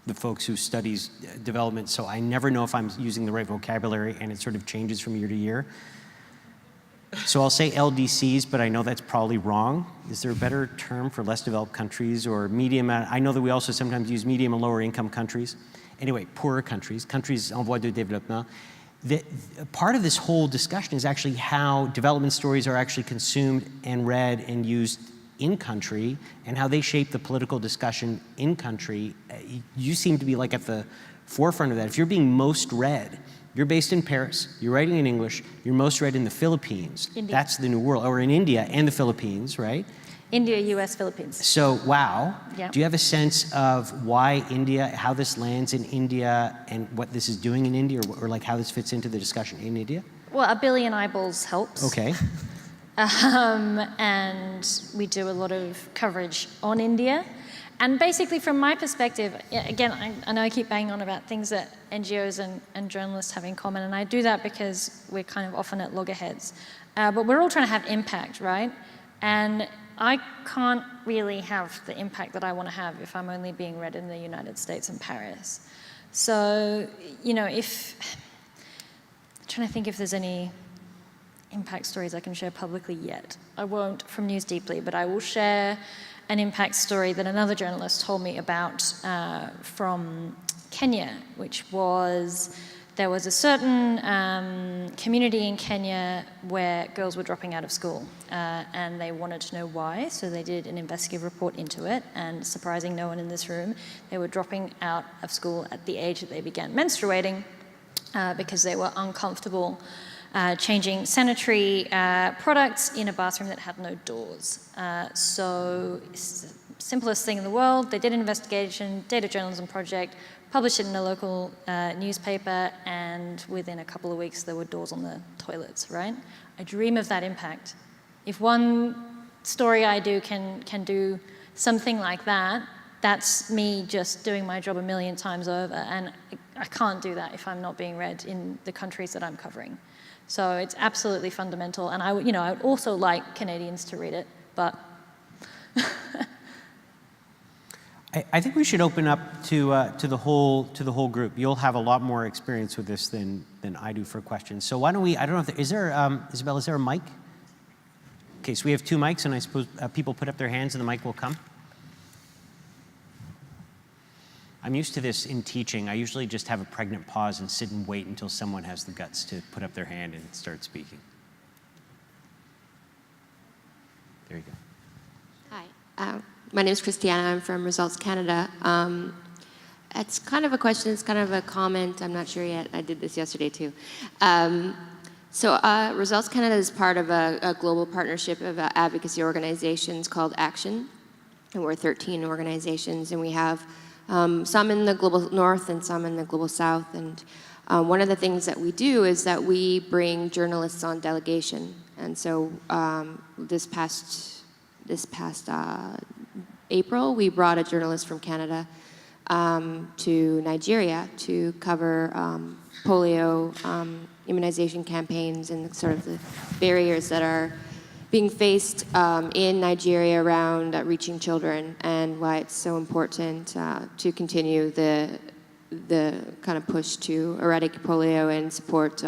the folks who studies development, so I never know if I'm using the right vocabulary and it sort of changes from year to year. So I'll say LDCs, but I know that's probably wrong. Is there a better term for less developed countries or medium? I know that we also sometimes use medium and lower income countries. Anyway, poorer countries, countries en voie de développement. Part of this whole discussion is actually how development stories are actually consumed and read and used in country and how they shape the political discussion in country. You seem to be like at the forefront of that. If you're being most read, you're based in Paris, you're writing in English, you're most read in the Philippines. India. That's the new world, or in India and the Philippines, right? India, US, Philippines. So, wow. Yeah. Do you have a sense of why India, how this lands in India and what this is doing in India or like how this fits into the discussion in India? Well, 1 billion eyeballs helps. Okay. And we do a lot of coverage on India. And basically, from my perspective, again, I know I keep banging on about things that NGOs and journalists have in common, and I do that because we're kind of often at loggerheads. But we're all trying to have impact, right? And I can't really have the impact that I want to have if I'm only being read in the United States and Paris. So, if... I'm trying to think if there's any impact stories I can share publicly yet. I won't from News Deeply, but I will share an impact story that another journalist told me about from Kenya, which was, there was a certain community in Kenya where girls were dropping out of school and they wanted to know why, so they did an investigative report into it, and surprising no one in this room, they were dropping out of school at the age that they began menstruating because they were uncomfortable changing sanitary products in a bathroom that had no doors. So, simplest thing in the world, they did an investigation, data journalism project, published it in a local newspaper, and within a couple of weeks there were doors on the toilets, right? I dream of that impact. If one story I do can do something like that, that's me just doing my job 1,000,000 times over, and I can't do that if I'm not being read in the countries that I'm covering. So it's absolutely fundamental, and I would also like Canadians to read it, but. I think we should open up to the whole group. You'll have a lot more experience with this than I do for questions. So why don't we? I don't know if is there Isabel? Is there a mic? Okay, so we have 2 mics, and I suppose people put up their hands, and the mic will come. I'm used to this in teaching. I usually just have a pregnant pause and sit and wait until someone has the guts to put up their hand and start speaking. There you go. Hi, my name is Christiana. I'm from Results Canada. It's kind of a question, it's kind of a comment. I'm not sure yet. I did this yesterday too. So Results Canada is part of a global partnership of advocacy organizations called Action. And we're 13 organizations, and we have some in the global north and some in the global south. And one of the things that we do is that we bring journalists on delegation. And so this past April, we brought a journalist from Canada to Nigeria to cover polio immunization campaigns and sort of the barriers that are being faced in Nigeria around reaching children, and why it's so important to continue the kind of push to eradicate polio and support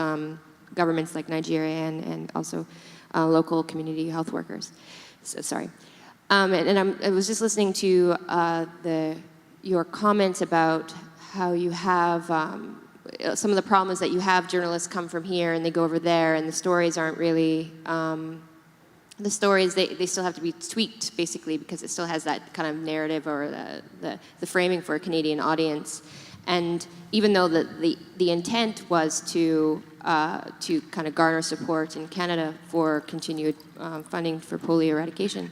governments like Nigeria and also local community health workers. So, sorry. I was just listening to your comments about how you have some of the problems that you have journalists come from here and they go over there, and the stories aren't really the stories, they still have to be tweaked, basically, because it still has that kind of narrative or the framing for a Canadian audience. And even though the intent was to kind of garner support in Canada for continued funding for polio eradication,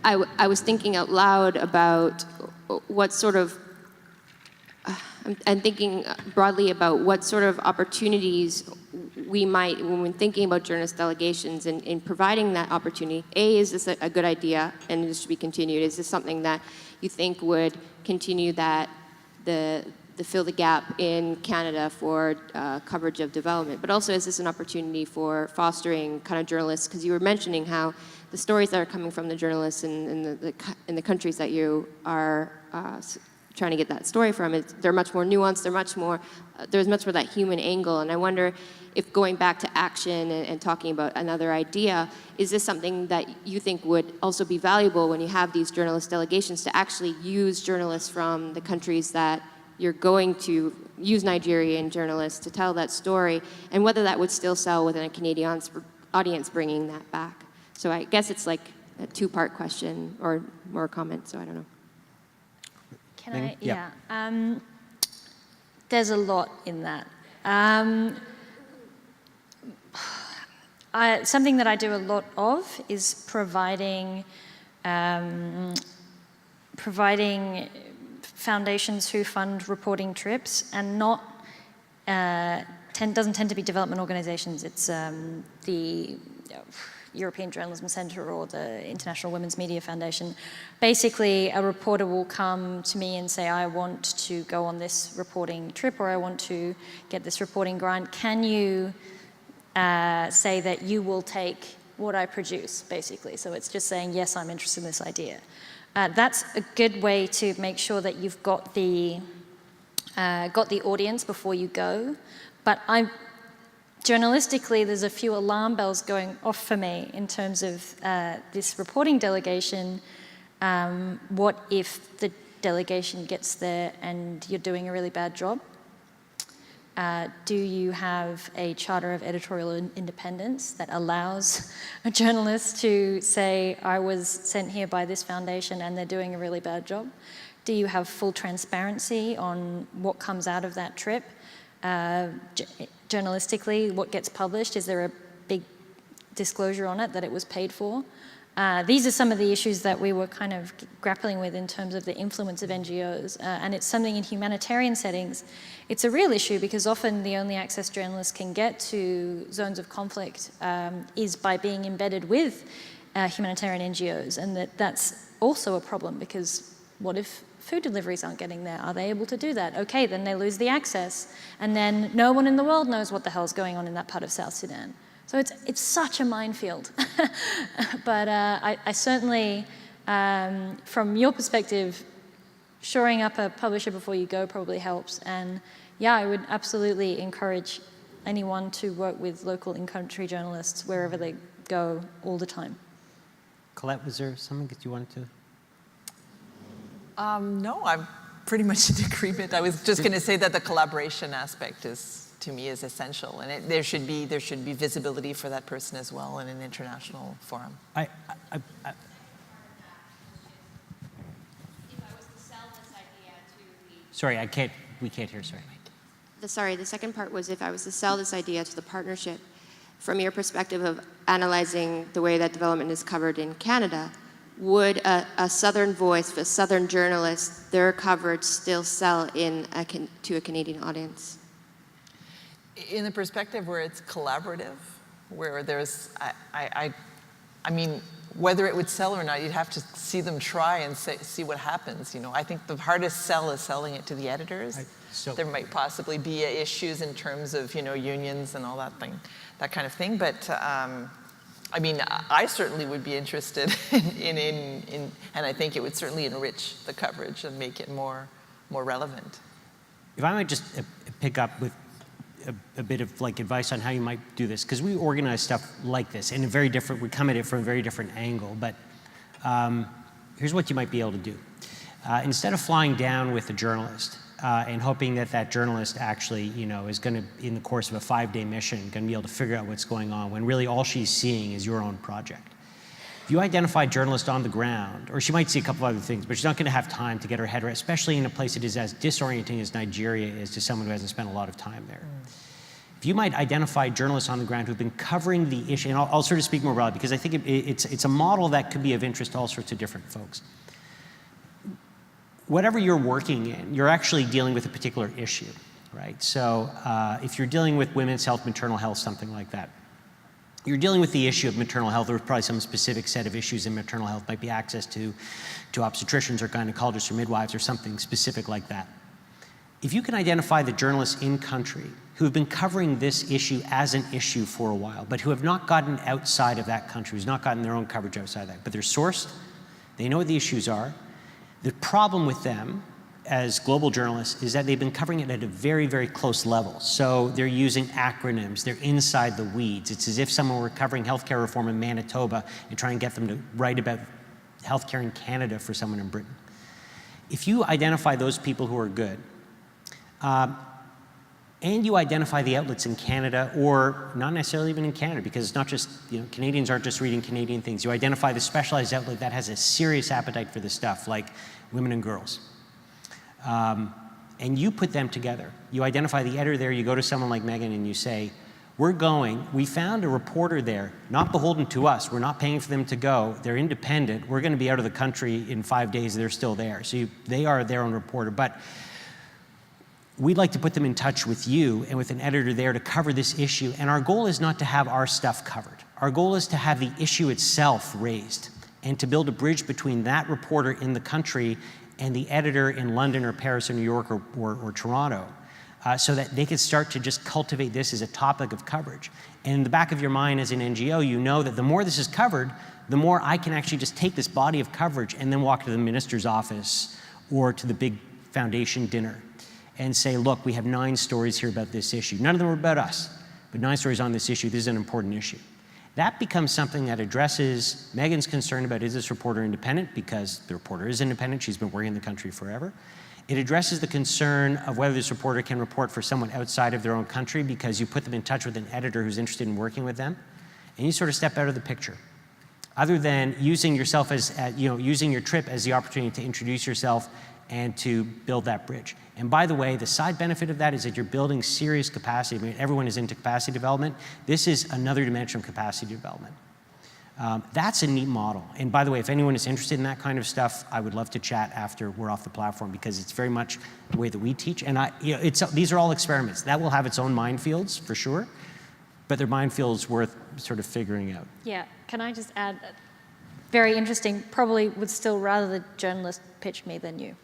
I was thinking out loud about what sort of, and thinking broadly about what sort of opportunities we might, when we're thinking about journalist delegations and in providing that opportunity. Is this a good idea and this should be continued? Is this something that you think would continue the fill the gap in Canada for coverage of development? But also, is this an opportunity for fostering kind of journalists? Because you were mentioning how the stories that are coming from the journalists in the countries that you are trying to get that story from, they're much more nuanced, there's much more that human angle. And I wonder if going back to Action and talking about another idea, is this something that you think would also be valuable when you have these journalist delegations, to actually use journalists from the countries that you're going to use, Nigerian journalists, to tell that story, and whether that would still sell within a Canadian audience, bringing that back? So I guess it's like a two-part question or more comment, so I don't know. Can I? Yeah. There's a lot in that. Something that I do a lot of is providing foundations who fund reporting trips, and doesn't tend to be development organizations. It's the European Journalism Centre or the International Women's Media Foundation. Basically, a reporter will come to me and say, I want to go on this reporting trip, or I want to get this reporting grant. Can you say that you will take what I produce, basically? So it's just saying, yes, I'm interested in this idea. That's a good way to make sure that you've got the audience before you go. But journalistically, there's a few alarm bells going off for me in terms of this reporting delegation. What if the delegation gets there and you're doing a really bad job? Do you have a charter of editorial independence that allows a journalist to say, I was sent here by this foundation and they're doing a really bad job? Do you have full transparency on what comes out of that trip? Journalistically, what gets published, is there a big disclosure on it that it was paid for? These are some of the issues that we were kind of grappling with in terms of the influence of NGOs, and it's something in humanitarian settings. It's a real issue because often the only access journalists can get to zones of conflict is by being embedded with humanitarian NGOs, and that's also a problem because what if food deliveries aren't getting there? Are they able to do that? Okay, then they lose the access, and then no one in the world knows what the hell's going on in that part of South Sudan. So it's such a minefield. But I certainly, from your perspective, shoring up a publisher before you go probably helps. And yeah, I would absolutely encourage anyone to work with local in-country journalists wherever they go all the time. Colette, was there something that you wanted to? No, I'm pretty much in agreement. I was just going to say that the collaboration aspect to me is essential, and there should be visibility for that person as well in an international forum. If I was to sell this idea to Sorry, we can't hear, sorry. the second part was if I was to sell this idea to the partnership, from your perspective of analyzing the way that development is covered in Canada, would a Southern voice, a Southern journalist, their coverage still sell to a Canadian audience? In the perspective where it's collaborative, where there's, I mean, whether it would sell or not, you'd have to see them try and see what happens. You know, I think the hardest sell is selling it to the editors. There might possibly be issues in terms of, you know, unions and all that kind of thing. But I mean, I certainly would be interested in, and I think it would certainly enrich the coverage and make it more relevant. If I might just pick up with a bit of like advice on how you might do this, because we organize stuff like this in a very different, we come at it from a very different angle, but here's what you might be able to do. Instead of flying down with a journalist and hoping that that journalist actually, you know, is going to, in the course of a 5-day mission, going to be able to figure out what's going on, when really all she's seeing is your own project. If you identify journalists on the ground, or she might see a couple of other things, but she's not going to have time to get her head around, especially in a place that is as disorienting as Nigeria is to someone who hasn't spent a lot of time there. If you might identify journalists on the ground who've been covering the issue, and I'll sort of speak more broadly, because I think it's a model that could be of interest to all sorts of different folks. Whatever you're working in, you're actually dealing with a particular issue, right? So if you're dealing with women's health, maternal health, something like that, you're dealing with the issue of maternal health. There's probably some specific set of issues in maternal health, might be access to obstetricians or gynecologists or midwives or something specific like that. If you can identify the journalists in country who have been covering this issue as an issue for a while, but who have not gotten outside of that country, who's not gotten their own coverage outside of that, but they're sourced, they know what the issues are. The problem with them as global journalists is that they've been covering it at a very, very close level. So they're using acronyms, they're inside the weeds. It's as if someone were covering healthcare reform in Manitoba and trying to get them to write about healthcare in Canada for someone in Britain. If you identify those people who are good, and you identify the outlets in Canada, or not necessarily even in Canada, because it's not just, you know, Canadians aren't just reading Canadian things. You identify the specialized outlet that has a serious appetite for this stuff, like Women and Girls. And you put them together. You identify the editor there, you go to someone like Megan and you say, we found a reporter there, not beholden to us, we're not paying for them to go, they're independent, we're gonna be out of the country in 5 days, they're still there. So they are their own reporter, but we'd like to put them in touch with you and with an editor there to cover this issue. And our goal is not to have our stuff covered. Our goal is to have the issue itself raised and to build a bridge between that reporter in the country and the editor in London or Paris or New York or Toronto, so that they can start to just cultivate this as a topic of coverage. And in the back of your mind as an NGO, you know that the more this is covered, the more I can actually just take this body of coverage and then walk to the minister's office or to the big foundation dinner and say, look, we have 9 stories here about this issue. None of them are about us, but 9 stories on this issue. This is an important issue. That becomes something that addresses Megan's concern about, is this reporter independent? Because the reporter is independent. She's been working in the country forever. It addresses the concern of whether this reporter can report for someone outside of their own country, because you put them in touch with an editor who's interested in working with them, and you sort of step out of the picture. Other than using yourself as, using your trip as the opportunity to introduce yourself and to build that bridge. And by the way, the side benefit of that is that you're building serious capacity. I mean, everyone is into capacity development. This is another dimension of capacity development. That's a neat model. And by the way, if anyone is interested in that kind of stuff, I would love to chat after we're off the platform, because it's very much the way that we teach. And these are all experiments. That will have its own minefields, for sure, but they're minefields worth sort of figuring out. Yeah, can I just add, very interesting, probably would still rather the journalist pitch me than you.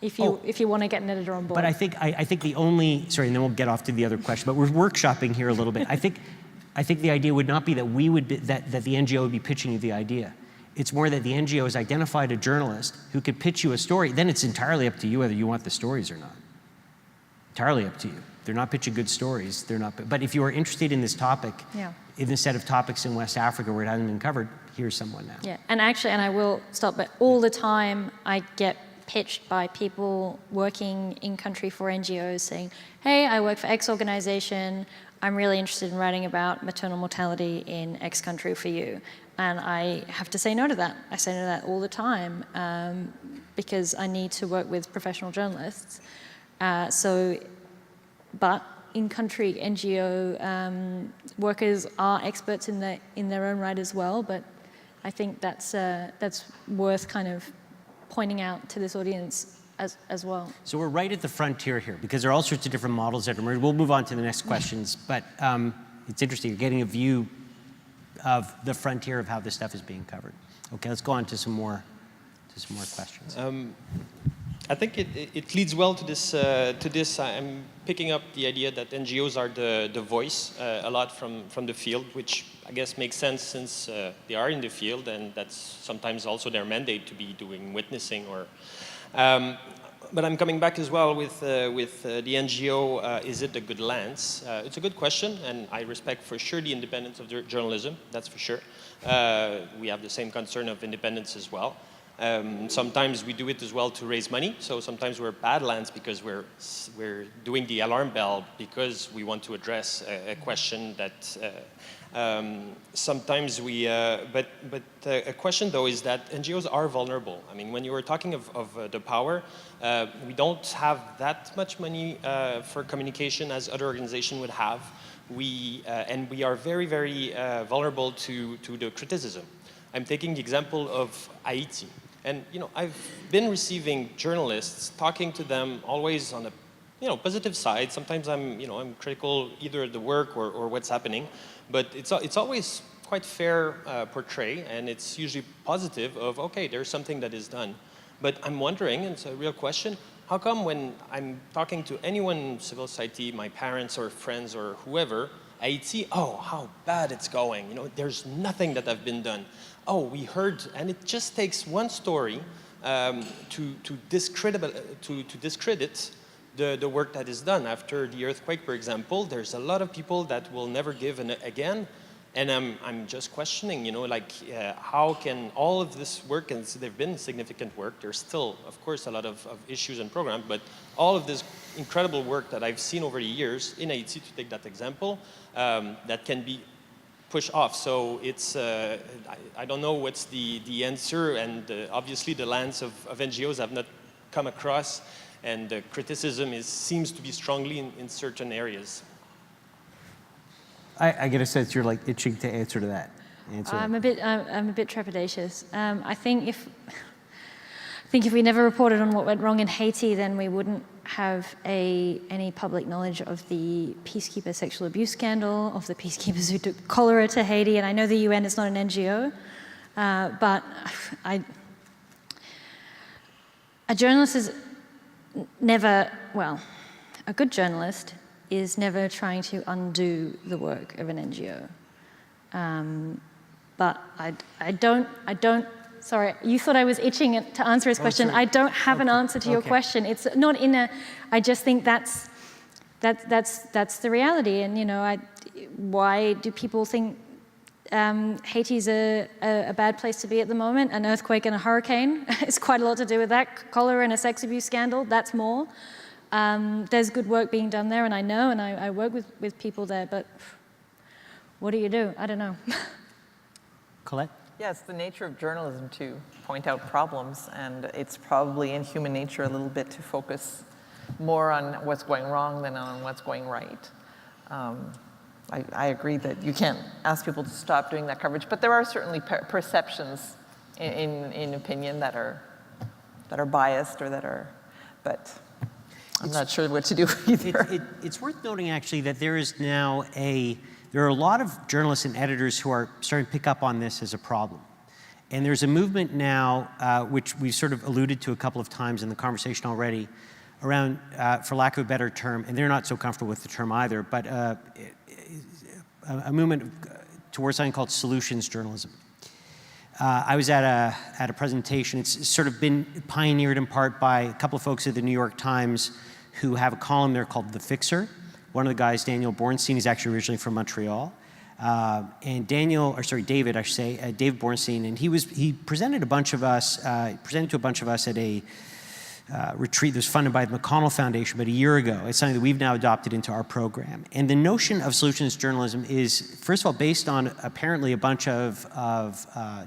If you want to get an editor on board. But I think the only, sorry, and then we'll get off to the other question, but we're workshopping here a little bit. I think the idea would not be that that the NGO would be pitching you the idea. It's more that the NGO has identified a journalist who could pitch you a story. Then it's entirely up to you whether you want the stories or not. Entirely up to you. They're not pitching good stories. They're not. But if you are interested in this topic, in this set of topics in West Africa where it hasn't been covered, here's someone now. Yeah, and actually, and I will stop, but all the time I get pitched by people working in country for NGOs saying, hey, I work for X organization, I'm really interested in writing about maternal mortality in X country for you. And I have to say no to that. I say no to that all the time because I need to work with professional journalists. So but in-country NGO workers are experts in their own right as well. But I think that's worth kind of pointing out to this audience as well. So we're right at the frontier here, because there are all sorts of different models that emerge. We'll move on to the next questions, but it's interesting. You're getting a view of the frontier of how this stuff is being covered. Okay, let's go on to some more questions. I think it leads well to this. I'm picking up the idea that NGOs are the voice a lot from the field, which I guess makes sense since they are in the field, and that's sometimes also their mandate to be doing witnessing. Or, but I'm coming back as well with the NGO. Is it a good lens? It's a good question, and I respect for sure the independence of journalism. That's for sure. We have the same concern of independence as well. Sometimes we do it as well to raise money. So sometimes we're bad lens because we're doing the alarm bell because we want to address a question that sometimes we. But a question though is that NGOs are vulnerable. I mean, when you were talking of the power, we don't have that much money for communication as other organizations would have. And we are very, very vulnerable to the criticism. I'm taking the example of Haiti. And I've been receiving journalists, talking to them always on a positive side. Sometimes I'm critical either of the work or what's happening, but it's always quite fair portray, and it's usually positive of, okay, there's something that is done. But I'm wondering, and it's a real question, how come when I'm talking to anyone in civil society, my parents or friends or whoever, Haiti, oh, how bad it's going. There's nothing that have been done. Oh, we heard, and it just takes one story to discredit the work that is done. After the earthquake, for example, there's a lot of people that will never give again. And I'm just questioning, how can all of this work, and there've been significant work, there's still, of course, a lot of issues and programs, but all of this incredible work that I've seen over the years in Haiti, to take that example, that can be pushed off. So it's, I don't know what's the answer, and obviously the lens of NGOs have not come across, and the criticism seems to be strongly in certain areas. I get a sense you're like itching to answer to that. I'm a bit trepidatious. I think if we never reported on what went wrong in Haiti, then we wouldn't have any public knowledge of the peacekeeper sexual abuse scandal, of the peacekeepers who took cholera to Haiti. And I know the UN is not an NGO, but a journalist is never, well, a good journalist is never trying to undo the work of an NGO. But I don't, sorry, you thought I was itching to answer his question. I don't have an answer to your question. It's not I just think that's the reality. And, why do people think Haiti's a bad place to be at the moment? An earthquake and a hurricane is quite a lot to do with that. Cholera and a sex abuse scandal, that's more. There's good work being done there, and I know, and I work with people there, but what do you do? I don't know. Colette? Yeah, it's the nature of journalism to point out problems, and it's probably in human nature a little bit to focus more on what's going wrong than on what's going right. I agree that you can't ask people to stop doing that coverage, but there are certainly perceptions in opinion that are biased or that are, but I'm not sure what to do either. It's worth noting, actually, that there is now there are a lot of journalists and editors who are starting to pick up on this as a problem. And there's a movement now, which we've sort of alluded to a couple of times in the conversation already, around, for lack of a better term, and they're not so comfortable with the term either, but a movement towards something called solutions journalism. I was at a presentation. It's sort of been pioneered in part by a couple of folks at the New York Times who have a column there called The Fixer. One of the guys, Daniel Bornstein, is actually originally from Montreal. And David, I should say, Dave Bornstein, and he presented to a bunch of us at a retreat that was funded by the McConnell Foundation about a year ago. It's something that we've now adopted into our program. And the notion of solutions journalism is, first of all, based on apparently a bunch of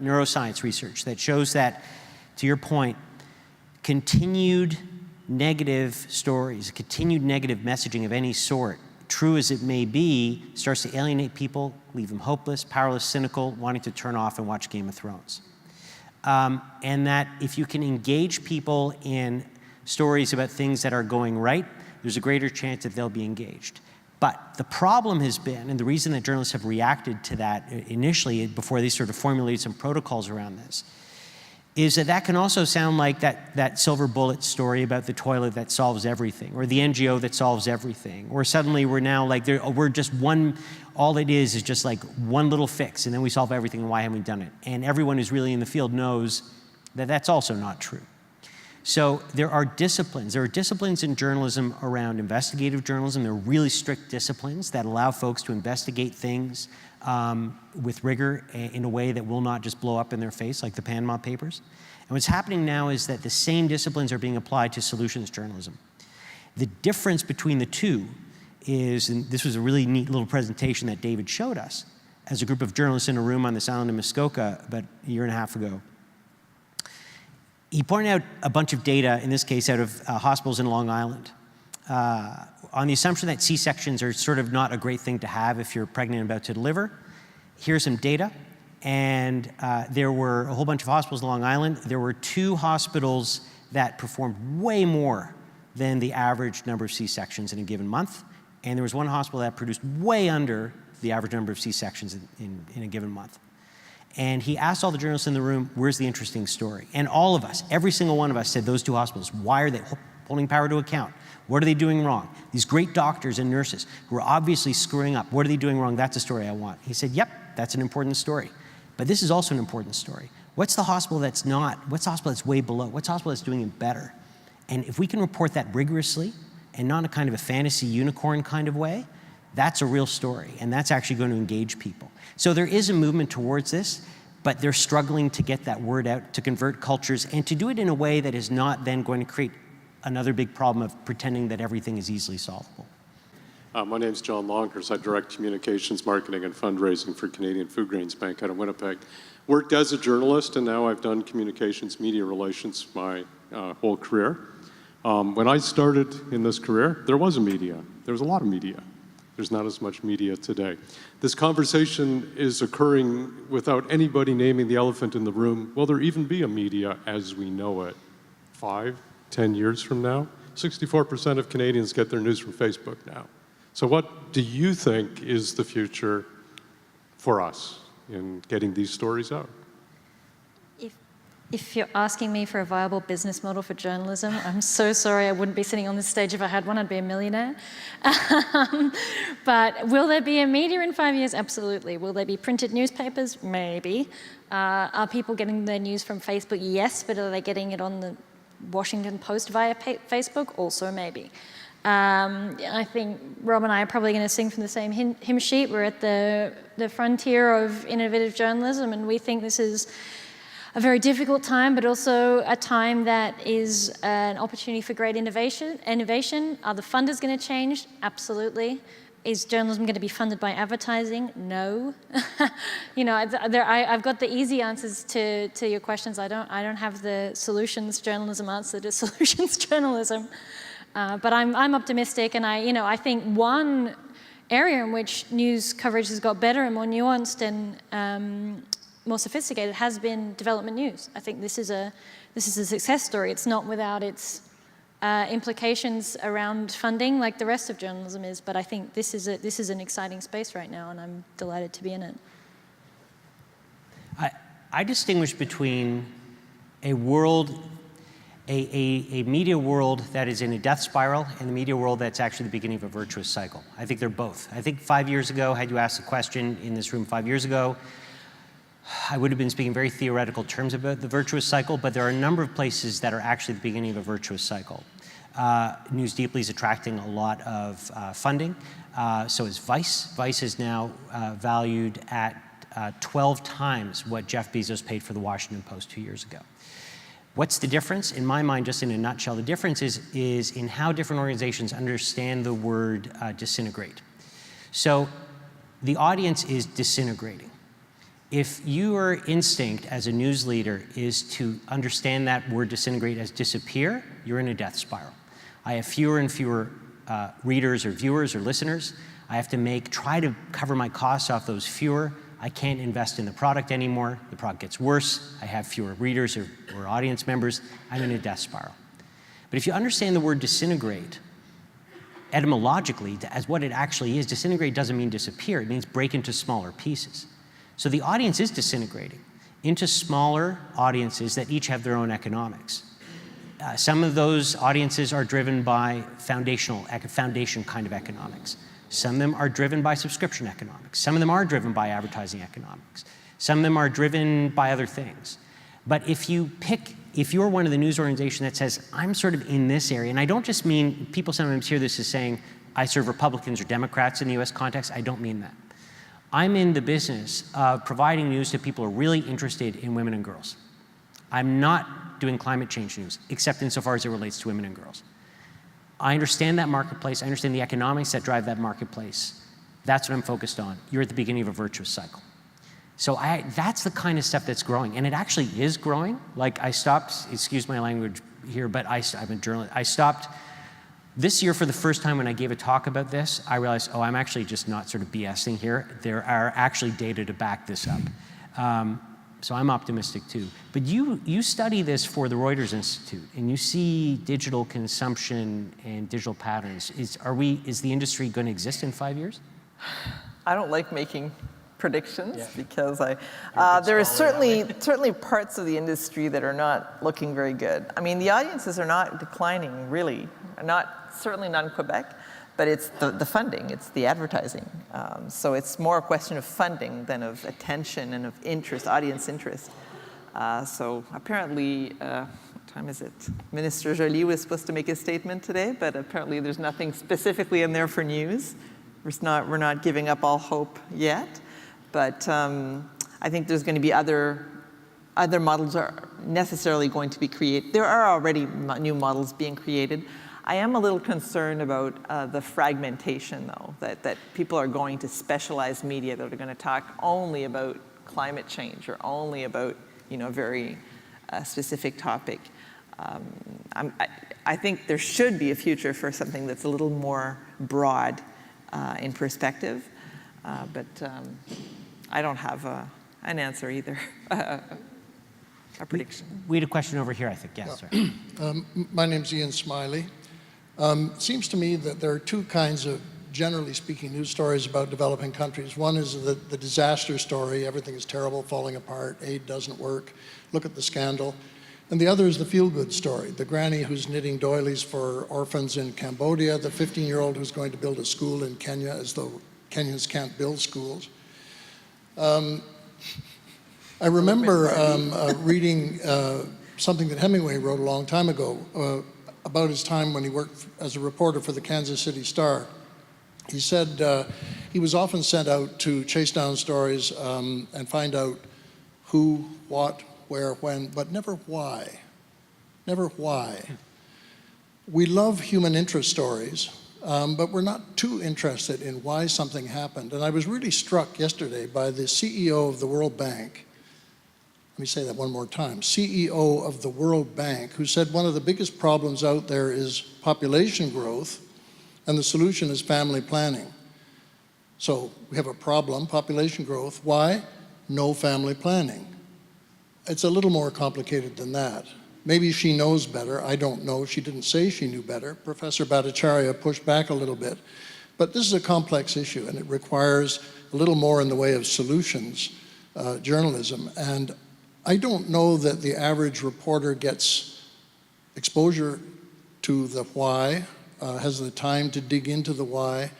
neuroscience research that shows that, to your point, continued negative stories, continued negative messaging of any sort, true as it may be, starts to alienate people, leave them hopeless, powerless, cynical, wanting to turn off and watch Game of Thrones. And that if you can engage people in stories about things that are going right, there's a greater chance that they'll be engaged. But the problem has been, and the reason that journalists have reacted to that initially before they sort of formulated some protocols around this, is that that can also sound like that silver bullet story about the toilet that solves everything, or the NGO that solves everything, or suddenly we're now like, we're just one, all it is just like one little fix, and then we solve everything, and why haven't we done it? And everyone who's really in the field knows that that's also not true. So there are disciplines. There are disciplines in journalism around investigative journalism. There are really strict disciplines that allow folks to investigate things with rigor in a way that will not just blow up in their face like the Panama Papers. And what's happening now is that the same disciplines are being applied to solutions journalism. The difference between the two is, and this was a really neat little presentation that David showed us as a group of journalists in a room on this island in Muskoka about a year and a half ago. He pointed out a bunch of data, in this case out of hospitals in Long Island, on the assumption that C-sections are sort of not a great thing to have if you're pregnant and about to deliver. Here's some data, and there were a whole bunch of hospitals in Long Island. There were 2 hospitals that performed way more than the average number of C-sections in a given month, and there was 1 hospital that produced way under the average number of C-sections in a given month. And he asked all the journalists in the room, where's the interesting story? And all of us, every single one of us said those 2 hospitals. Why are they holding power to account? What are they doing wrong? These great doctors and nurses who are obviously screwing up. What are they doing wrong? That's a story I want. He said, yep, that's an important story. But this is also an important story. What's the hospital that's not? What's the hospital that's way below? What's the hospital that's doing it better? And if we can report that rigorously and not in a kind of a fantasy unicorn kind of way, that's a real story, and that's actually going to engage people. So there is a movement towards this, but they're struggling to get that word out, to convert cultures, and to do it in a way that is not then going to create another big problem of pretending that everything is easily solvable. My name's John Longhurst. I direct communications, marketing, and fundraising for Canadian Food Grains Bank out of Winnipeg. Worked as a journalist, and now I've done communications, media relations my whole career. When I started in this career, there was a media. There was a lot of media. There's not as much media today. This conversation is occurring without anybody naming the elephant in the room. Will there even be a media as we know it 5, 10 years from now? 64% of Canadians get their news from Facebook now. So what do you think is the future for us in getting these stories out? If you're asking me for a viable business model for journalism, I'm so sorry I wouldn't be sitting on this stage if I had one. I'd be a millionaire. But will there be a media in 5 years? Absolutely. Will there be printed newspapers? Maybe. Are people getting their news from Facebook? Yes, but are they getting it on the Washington Post via Facebook? Also maybe. I think Rob and I are probably going to sing from the same hymn sheet. We're at the frontier of innovative journalism, and we think this is a very difficult time, but also a time that is an opportunity for great innovation. Are the funders going to change? Absolutely. Is journalism going to be funded by advertising? No. You know, I've got the easy answers to your questions. I don't have the solutions journalism answer to solutions journalism. But I'm optimistic, and I think one area in which news coverage has got better and more nuanced and more sophisticated has been development news. I think this is a success story. It's not without its implications around funding like the rest of journalism is, but I think this is an exciting space right now, and I'm delighted to be in it. I distinguish between a world, a media world that is in a death spiral and the media world that's actually the beginning of a virtuous cycle. I think they're both. I think 5 years ago, had you asked the question in this room 5 years ago, I would have been speaking very theoretical terms about the virtuous cycle, but there are a number of places that are actually the beginning of a virtuous cycle. News Deeply is attracting a lot of funding. So is Vice. Vice is now valued at 12 times what Jeff Bezos paid for the Washington Post 2 years ago. What's the difference? In my mind, just in a nutshell, the difference is in how different organizations understand the word disintegrate. So the audience is disintegrating. If your instinct as a news leader is to understand that word disintegrate as disappear, you're in a death spiral. I have fewer and fewer readers or viewers or listeners. I have to try to cover my costs off those fewer. I can't invest in the product anymore. The product gets worse. I have fewer readers or audience members. I'm in a death spiral. But if you understand the word disintegrate, etymologically, as what it actually is, disintegrate doesn't mean disappear. It means break into smaller pieces. So the audience is disintegrating into smaller audiences that each have their own economics. Some of those audiences are driven by foundation kind of economics. Some of them are driven by subscription economics. Some of them are driven by advertising economics. Some of them are driven by other things. But if you're one of the news organizations that says, I'm sort of in this area, and I don't just mean, people sometimes hear this as saying, I serve Republicans or Democrats in the US context. I don't mean that. I'm in the business of providing news to people who are really interested in women and girls. I'm not doing climate change news, except insofar as it relates to women and girls. I understand that marketplace. I understand the economics that drive that marketplace. That's what I'm focused on. You're at the beginning of a virtuous cycle. So that's the kind of stuff that's growing, and it actually is growing. Like I stopped, excuse my language here, but I'm a journalist. I stopped this year for the first time when I gave a talk about this. I realized, oh, I'm actually just not sort of BSing here. There are actually data to back this up. So I'm optimistic too. But you study this for the Reuters Institute, and you see digital consumption and digital patterns. Is the industry going to exist in 5 years? I don't like making predictions because there is certainly parts of the industry that are not looking very good. I mean, the audiences are not declining really, certainly not in Quebec, but it's the funding, it's the advertising. So it's more a question of funding than of attention and of interest, audience interest. So apparently, what time is it? Minister Joly was supposed to make a statement today, but apparently there's nothing specifically in there for news. We're not giving up all hope yet. But I think there's going to be other models are necessarily going to be created. There are already new models being created. I am a little concerned about the fragmentation, though, that people are going to specialized media that are going to talk only about climate change or only about a very specific topic. I think there should be a future for something that's a little more broad in perspective, but I don't have an answer either, a prediction. We had a question over here, I think. Yes, sir. My name's Ian Smiley. Seems to me that there are two kinds of, generally speaking, news stories about developing countries. One is the disaster story, everything is terrible, falling apart, aid doesn't work, look at the scandal. And the other is the feel-good story, the granny who's knitting doilies for orphans in Cambodia, the 15-year-old who's going to build a school in Kenya as though Kenyans can't build schools. I remember reading something that Hemingway wrote a long time ago about his time when he worked as a reporter for the Kansas City Star. He said he was often sent out to chase down stories and find out who, what, where, when, but never why. Never why. We love human interest stories, but we're not too interested in why something happened. And I was really struck yesterday by the CEO of the World Bank. Let me say that one more time. CEO of the World Bank, who said one of the biggest problems out there is population growth, and the solution is family planning. So we have a problem, population growth. Why? No family planning. It's a little more complicated than that. Maybe she knows better. I don't know. She didn't say she knew better. Professor Bhattacharya pushed back a little bit. But this is a complex issue, and it requires a little more in the way of solutions journalism. And I don't know that the average reporter gets exposure to the why, has the time to dig into the why.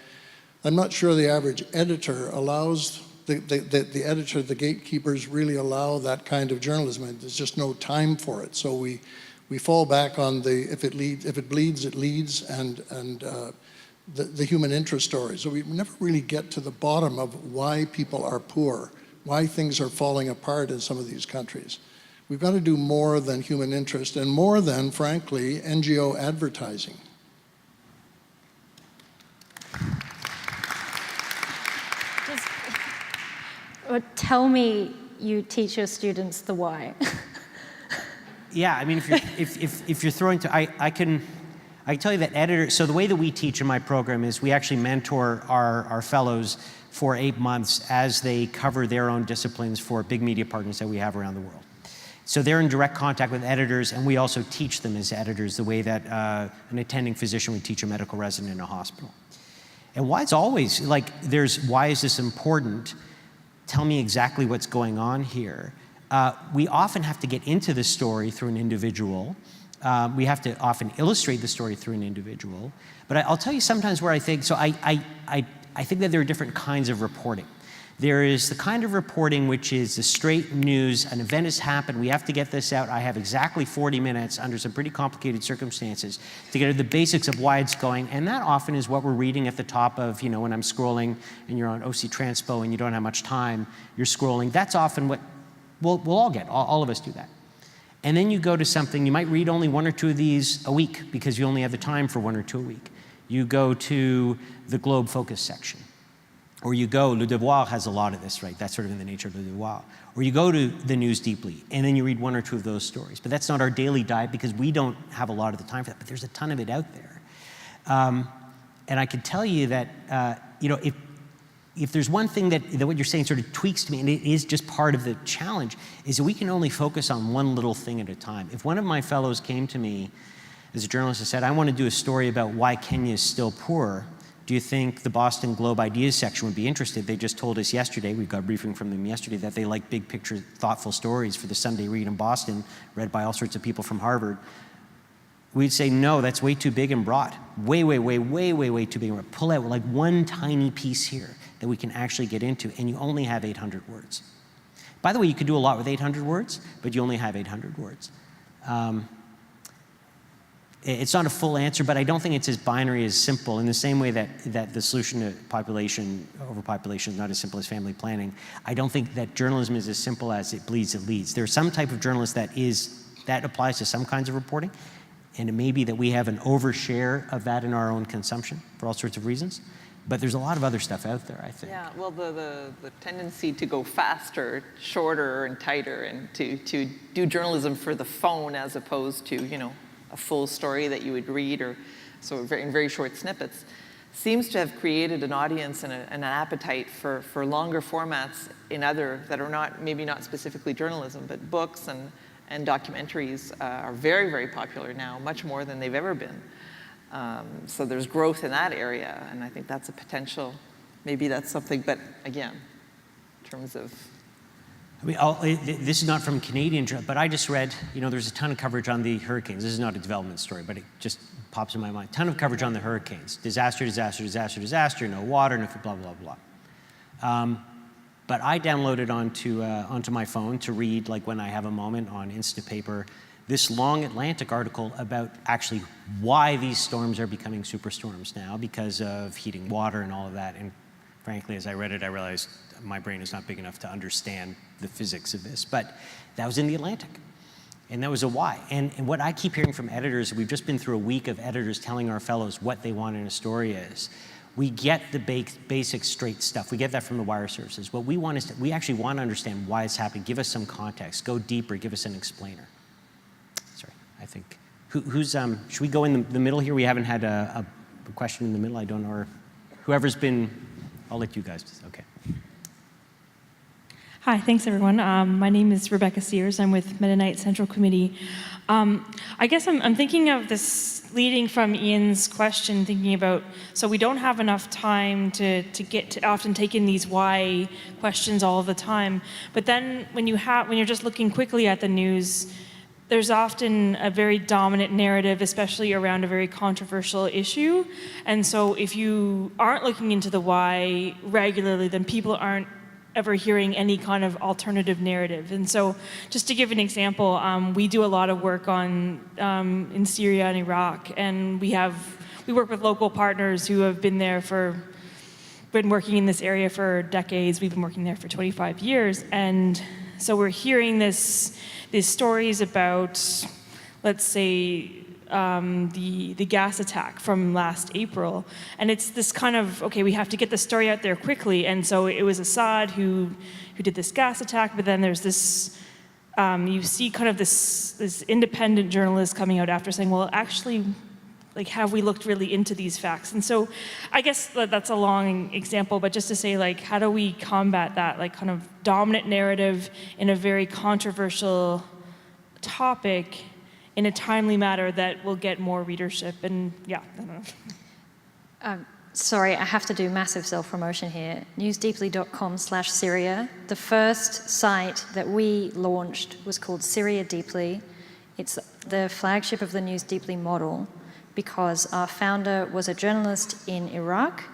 I'm not sure the average editor allows, the editor, the gatekeepers really allow that kind of journalism. There's just no time for it. So we fall back on the, if it bleeds, it leads, and the human interest story. So we never really get to the bottom of why people are poor, why things are falling apart in some of these countries. We've got to do more than human interest and more than, frankly, NGO advertising. Or tell me you teach your students the why. Yeah, I mean, if you're throwing to, I can tell you that editors, so the way that we teach in my program is we actually mentor our fellows for 8 months as they cover their own disciplines for big media partners that we have around the world. So they're in direct contact with editors, and we also teach them as editors the way that an attending physician would teach a medical resident in a hospital. And why it's always, like, why is this important? Tell me exactly what's going on here. We often have to get into the story through an individual. We have to often illustrate the story through an individual. But I'll tell you sometimes where I think, so I think that there are different kinds of reporting. There is the kind of reporting which is the straight news, an event has happened, we have to get this out, I have exactly 40 minutes under some pretty complicated circumstances to get at the basics of why it's going, and that often is what we're reading at the top of, you know, when I'm scrolling and you're on OC Transpo and you don't have much time, you're scrolling, that's often what we'll all get, all of us do that. And then you go to something, you might read only 1 or 2 of these a week because you only have the time for 1 or 2 a week. You go to the Globe Focus section. Or you go, Le Devoir has a lot of this, right? That's sort of in the nature of Le Devoir. Or you go to the News Deeply, and then you read 1 or 2 of those stories. But that's not our daily diet because we don't have a lot of the time for that, but there's a ton of it out there. And I can tell you that, you know, if there's one thing that what you're saying sort of tweaks to me, and it is just part of the challenge, is that we can only focus on one little thing at a time. If one of my fellows came to me as a journalist and said, I want to do a story about why Kenya is still poor, do you think the Boston Globe Ideas section would be interested? They just told us yesterday, we got a briefing from them yesterday, that they like big picture, thoughtful stories for the Sunday read in Boston, read by all sorts of people from Harvard. We'd say, no, that's way too big and broad. Way, way, way, way, way, way too big and broad. Pull out like one tiny piece here that we can actually get into, and you only have 800 words. By the way, you could do a lot with 800 words, but you only have 800 words. It's not a full answer, but I don't think it's as binary as simple in the same way that the solution to overpopulation is not as simple as family planning. I don't think that journalism is as simple as it bleeds, it leads. There's some type of journalist that applies to some kinds of reporting, and it may be that we have an overshare of that in our own consumption for all sorts of reasons. But there's a lot of other stuff out there, I think. Yeah, well, the tendency to go faster, shorter, and tighter, and to do journalism for the phone as opposed to, you know, a full story that you would read, or so in very short snippets, seems to have created an audience and an appetite for longer formats in other that are not, maybe not specifically journalism, but books and documentaries are very, very popular now, much more than they've ever been. So there's growth in that area, and I think that's a potential. Maybe that's something, but again, in terms of... I mean, this is not from Canadian, but I just read, you know, there's a ton of coverage on the hurricanes. This is not a development story, but it just pops in my mind. Ton of coverage on the hurricanes. Disaster, disaster, disaster, disaster, no water, no blah, blah, blah. But I downloaded onto my phone to read, like when I have a moment on Instapaper, this long Atlantic article about actually why these storms are becoming superstorms now because of heating water and all of that. And frankly, as I read it, I realized my brain is not big enough to understand the physics of this. But that was in the Atlantic. And that was a why. And what I keep hearing from editors, we've just been through a week of editors telling our fellows what they want in a story is. We get the basic straight stuff. We get that from the wire services. What we want is we actually want to understand why it's happening. Give us some context. Go deeper. Give us an explainer. Sorry, I think. Should we go in the middle here? We haven't had a question in the middle. I don't know. Or whoever's been, I'll let you guys. Okay. Hi, thanks everyone. My name is Rebecca Sears. I'm with Mennonite Central Committee. I guess I'm thinking of this leading from Ian's question, thinking about, so we don't have enough time to get to often take in these why questions all the time. But then when you're just looking quickly at the news, there's often a very dominant narrative, especially around a very controversial issue. And so if you aren't looking into the why regularly, then people aren't ever hearing any kind of alternative narrative. And so just to give an example, we do a lot of work in Syria and Iraq, and we work with local partners who have been working in this area for decades. We've been working there for 25 years. And so we're hearing these stories about, let's say, the gas attack from last April, and it's this kind of, okay, we have to get the story out there quickly, and so it was Assad who did this gas attack, but then there's this, you see kind of this independent journalist coming out after saying, well, actually, like, have we looked really into these facts? And so I guess that's a long example, but just to say, like, how do we combat that, like, kind of dominant narrative in a very controversial topic in a timely manner that will get more readership? And yeah, I don't know. Sorry, I have to do massive self-promotion here. newsdeeply.com/Syria. The first site that we launched was called Syria Deeply. It's the flagship of the News Deeply model, because our founder was a journalist in Iraq,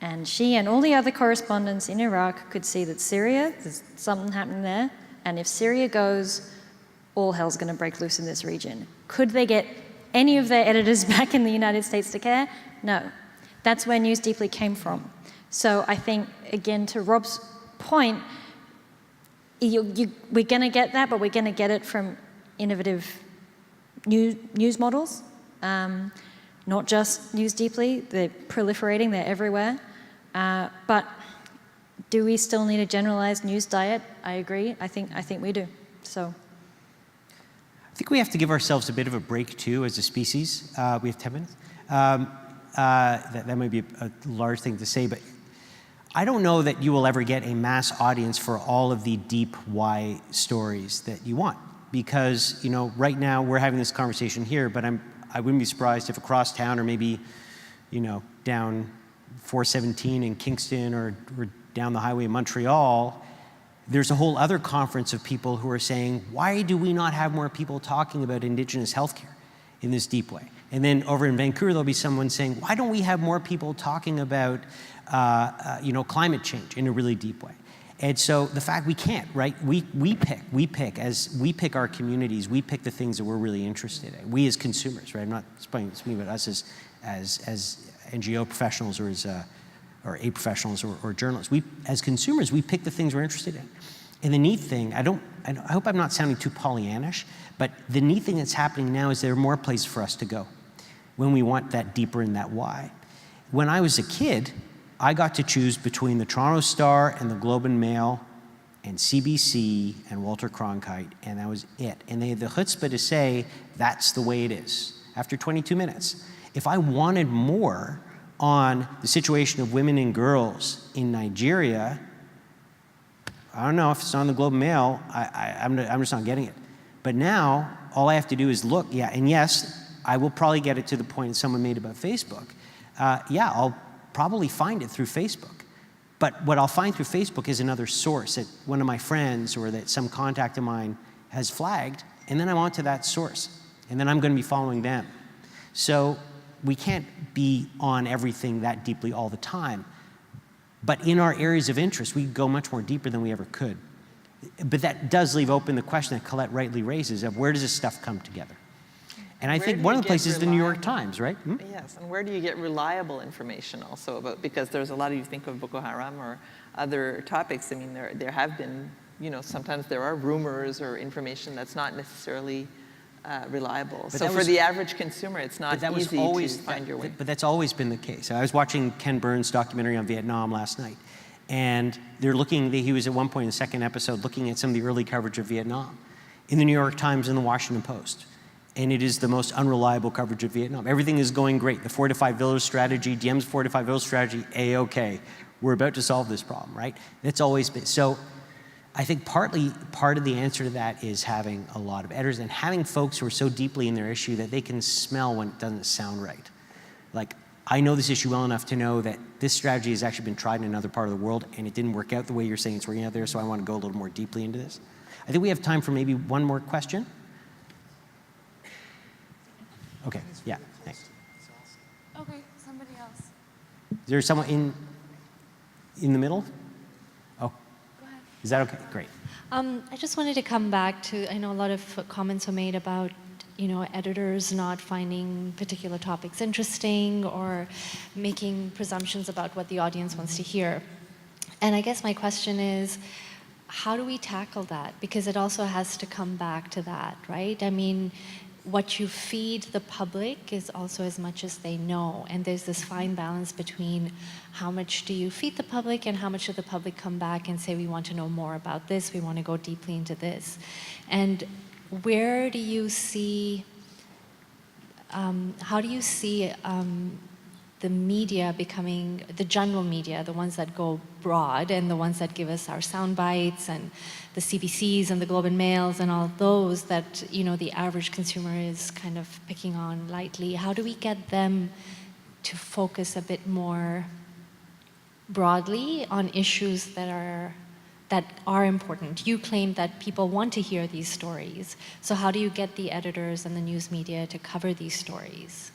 and she and all the other correspondents in Iraq could see that Syria, there's something happening there, and if Syria goes, all hell's going to break loose in this region. Could they get any of their editors back in the United States to care? No. That's where News Deeply came from. So I think, again, to Rob's point, we're going to get that, but we're going to get it from innovative news models. Not just News Deeply, they're proliferating, they're everywhere. But do we still need a generalized news diet? I agree, I think we do, so. I think we have to give ourselves a bit of a break too as a species. We have 10 minutes. That might be a large thing to say, but I don't know that you will ever get a mass audience for all of the deep why stories that you want. Because, you know, right now we're having this conversation here, but I wouldn't be surprised if across town, or maybe, you know, down 417 in Kingston, or down the highway in Montreal, there's a whole other conference of people who are saying, why do we not have more people talking about Indigenous healthcare in this deep way? And then over in Vancouver, there'll be someone saying, why don't we have more people talking about, you know, climate change in a really deep way? And so the fact we can't, right? We pick our communities, we pick the things that we're really interested in. We as consumers, right? I'm not speaking about us as NGO professionals or as or A professionals or journalists. We, as consumers, we pick the things we're interested in. And the neat thing, I hope I'm not sounding too Pollyannish, but the neat thing that's happening now is there are more places for us to go when we want that deeper in that why. When I was a kid, I got to choose between the Toronto Star and the Globe and Mail and CBC and Walter Cronkite, and that was it. And they had the chutzpah to say, that's the way it is, after 22 minutes. If I wanted more on the situation of women and girls in Nigeria, I don't know if it's on the Globe and Mail, I'm just not getting it. But now, all I have to do is look, yeah, and yes, I will probably get it to the point that someone made about Facebook. Yeah, I'll probably find it through Facebook. But what I'll find through Facebook is another source that one of my friends or that some contact of mine has flagged, and then I'm on to that source. And then I'm going to be following them. So we can't be on everything that deeply all the time. But in our areas of interest, we go much more deeper than we ever could. But that does leave open the question that Colette rightly raises of where does this stuff come together? And I think one of the places is the New York Times, right? Hmm? Yes, and where do you get reliable information also about, because there's a lot of, you think of Boko Haram or other topics, I mean, there have been, you know, sometimes there are rumors or information that's not necessarily reliable. So for the average consumer, it's not easy to find your way. But that's always been the case. I was watching Ken Burns' documentary on Vietnam last night, and they're looking, he was at one point in the second episode looking at some of the early coverage of Vietnam in the New York Times and the Washington Post. And it is the most unreliable coverage of Vietnam. Everything is going great. The fortified village strategy, Diem's fortified village strategy, A-OK. We're about to solve this problem, right? It's always been. So I think part of the answer to that is having a lot of editors and having folks who are so deeply in their issue that they can smell when it doesn't sound right. Like, I know this issue well enough to know that this strategy has actually been tried in another part of the world and it didn't work out the way you're saying it's working out there, so I want to go a little more deeply into this. I think we have time for maybe one more question. Okay, yeah, thanks. Okay, somebody else. Is there someone in the middle? Oh, Go ahead. is that okay? Great. I just wanted to come back to, I know a lot of comments were made about, you know, editors not finding particular topics interesting or making presumptions about what the audience wants to hear. And I guess my question is, how do we tackle that? Because it also has to come back to that, right? I mean, what you feed the public is also as much as they know. And there's this fine balance between how much do you feed the public and how much of the public come back and say, we want to know more about this, we want to go deeply into this. And where do you see, how do you see the media becoming, the general media, the ones that go broad and the ones that give us our sound bites and the CBCs and the Globe and Mails and all those that, you know, the average consumer is kind of picking on lightly? How do we get them to focus a bit more broadly on issues that are important? You claim that people want to hear these stories. So how do you get the editors and the news media to cover these stories?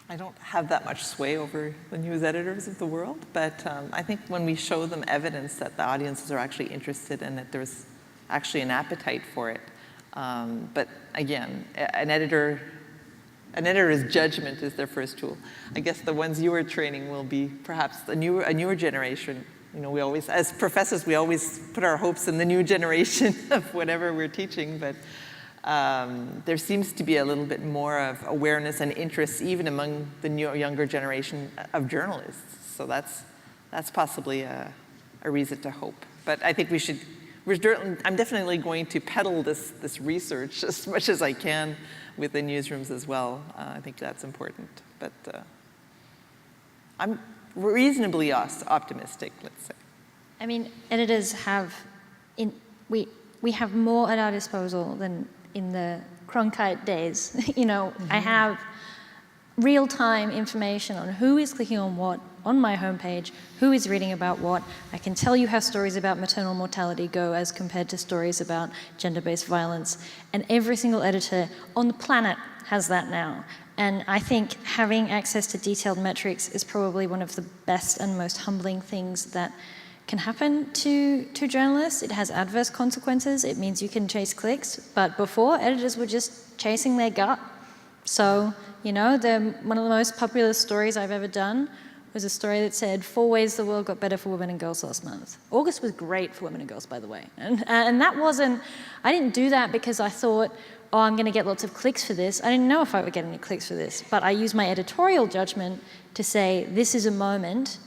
I don't have that much sway over the news editors of the world, but I think when we show them evidence that the audiences are actually interested and that there's actually an appetite for it. But again, an editor's judgment is their first tool. I guess the ones you are training will be perhaps a newer generation. You know, we always, as professors, we always put our hopes in the new generation of whatever we're teaching, but there seems to be a little bit more of awareness and interest even among the younger generation of journalists. So that's possibly a reason to hope. But I think I'm definitely going to peddle this research as much as I can with the newsrooms as well. I think that's important. But I'm reasonably optimistic, let's say. I mean, editors have, we have more at our disposal than in the Cronkite days. You know, I have real-time information on who is clicking on what on my homepage, who is reading about what. I can tell you how stories about maternal mortality go as compared to stories about gender-based violence. And every single editor on the planet has that now. And I think having access to detailed metrics is probably one of the best and most humbling things that can happen to journalists. It has adverse consequences. It means you can chase clicks. But before, editors were just chasing their gut. So, you know, one of the most popular stories I've ever done was a story that said 4 ways the world got better for women and girls last month. August was great for women and girls, by the way. And that wasn't, I didn't do that because I thought, oh, I'm going to get lots of clicks for this. I didn't know if I would get any clicks for this. But I used my editorial judgment to say, this is a moment,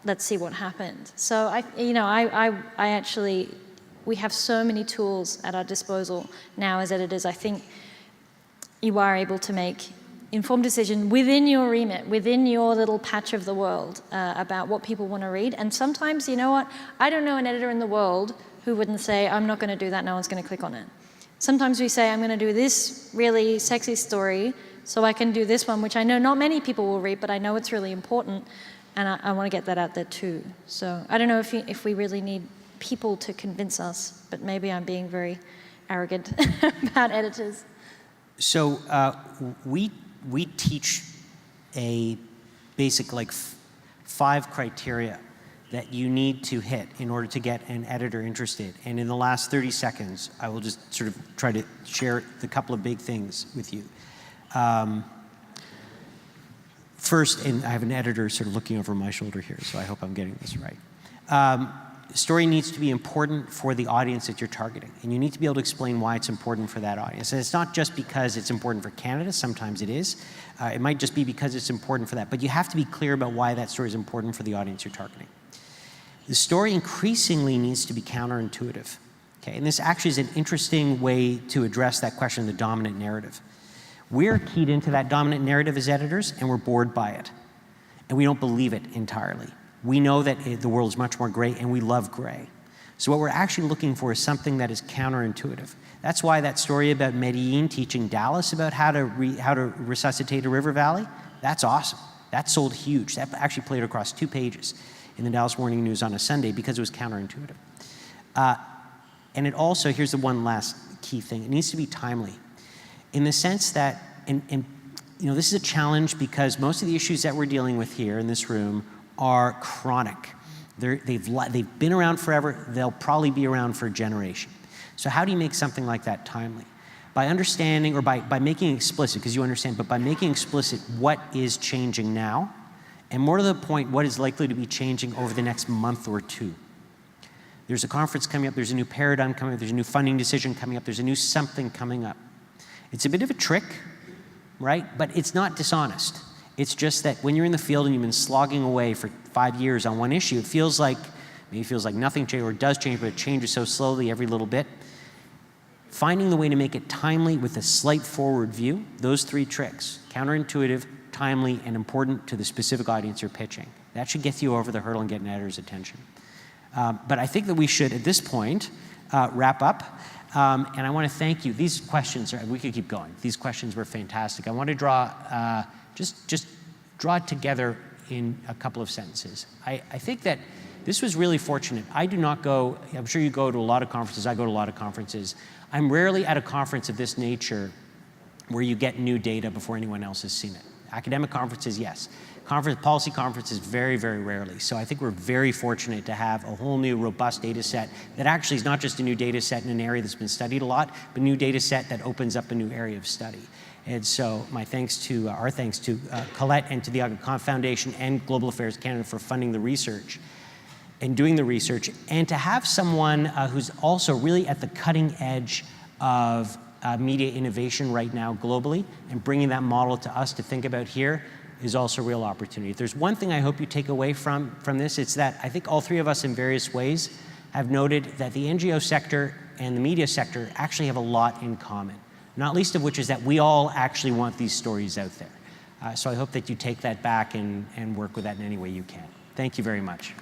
let's see what happened. So I actually, we have so many tools at our disposal now as editors. I think you are able to make informed decision within your remit, within your little patch of the world about what people want to read. And sometimes, you know what? I don't know an editor in the world who wouldn't say, I'm not going to do that, no one's going to click on it. Sometimes we say, I'm going to do this really sexy story so I can do this one, which I know not many people will read, but I know it's really important. And I want to get that out there too. So I don't know if we really need people to convince us, but maybe I'm being very arrogant about editors. So we teach a basic 5 criteria that you need to hit in order to get an editor interested. And in the last 30 seconds, I will just sort of try to share the couple of big things with you. First, and I have an editor sort of looking over my shoulder here, so I hope I'm getting this right. Story needs to be important for the audience that you're targeting, and you need to be able to explain why it's important for that audience. And it's not just because it's important for Canada, sometimes it is. It might just be because it's important for that, but you have to be clear about why that story is important for the audience you're targeting. The story increasingly needs to be counterintuitive, okay? And this actually is an interesting way to address that question of the dominant narrative. We're keyed into that dominant narrative as editors, and we're bored by it. And we don't believe it entirely. We know that the world is much more gray, and we love gray. So what we're actually looking for is something that is counterintuitive. That's why that story about Medellin teaching Dallas about how to resuscitate a river valley, that's awesome. That sold huge. That actually played across 2 pages in the Dallas Morning News on a Sunday because it was counterintuitive. And it also, here's the one last key thing, it needs to be timely. In the sense that, and you know, this is a challenge because most of the issues that we're dealing with here in this room are chronic. They've been around forever. They'll probably be around for a generation. So how do you make something like that timely? By understanding, or by making explicit, because you understand, but by making explicit what is changing now, and more to the point, what is likely to be changing over the next month or 2. There's a conference coming up, there's a new paradigm coming up, there's a new funding decision coming up, there's a new something coming up. It's a bit of a trick, right? But it's not dishonest. It's just that when you're in the field and you've been slogging away for 5 years on one issue, it feels like, maybe it feels like nothing changed, or it does change, but it changes so slowly every little bit. Finding the way to make it timely with a slight forward view, those 3 tricks, counterintuitive, timely, and important to the specific audience you're pitching. That should get you over the hurdle and get an editor's attention. But I think that we should, at this point, wrap up. And I want to thank you. These questions, we could keep going. These questions were fantastic. I want to draw, just draw it together in a couple of sentences. I think that this was really fortunate. I do not go, I'm sure you go to a lot of conferences, I go to a lot of conferences. I'm rarely at a conference of this nature where you get new data before anyone else has seen it. Academic conferences, yes. Policy conferences, very, very rarely. So I think we're very fortunate to have a whole new robust data set that actually is not just a new data set in an area that's been studied a lot, but a new data set that opens up a new area of study. And so my thanks to, our thanks to Colette and to the Aga Khan Foundation and Global Affairs Canada for funding the research and doing the research, and to have someone who's also really at the cutting edge of media innovation right now globally and bringing that model to us to think about here is also a real opportunity. If there's one thing I hope you take away from this, it's that I think all 3 of us in various ways have noted that the NGO sector and the media sector actually have a lot in common, not least of which is that we all actually want these stories out there. So I hope that you take that back and work with that in any way you can. Thank you very much.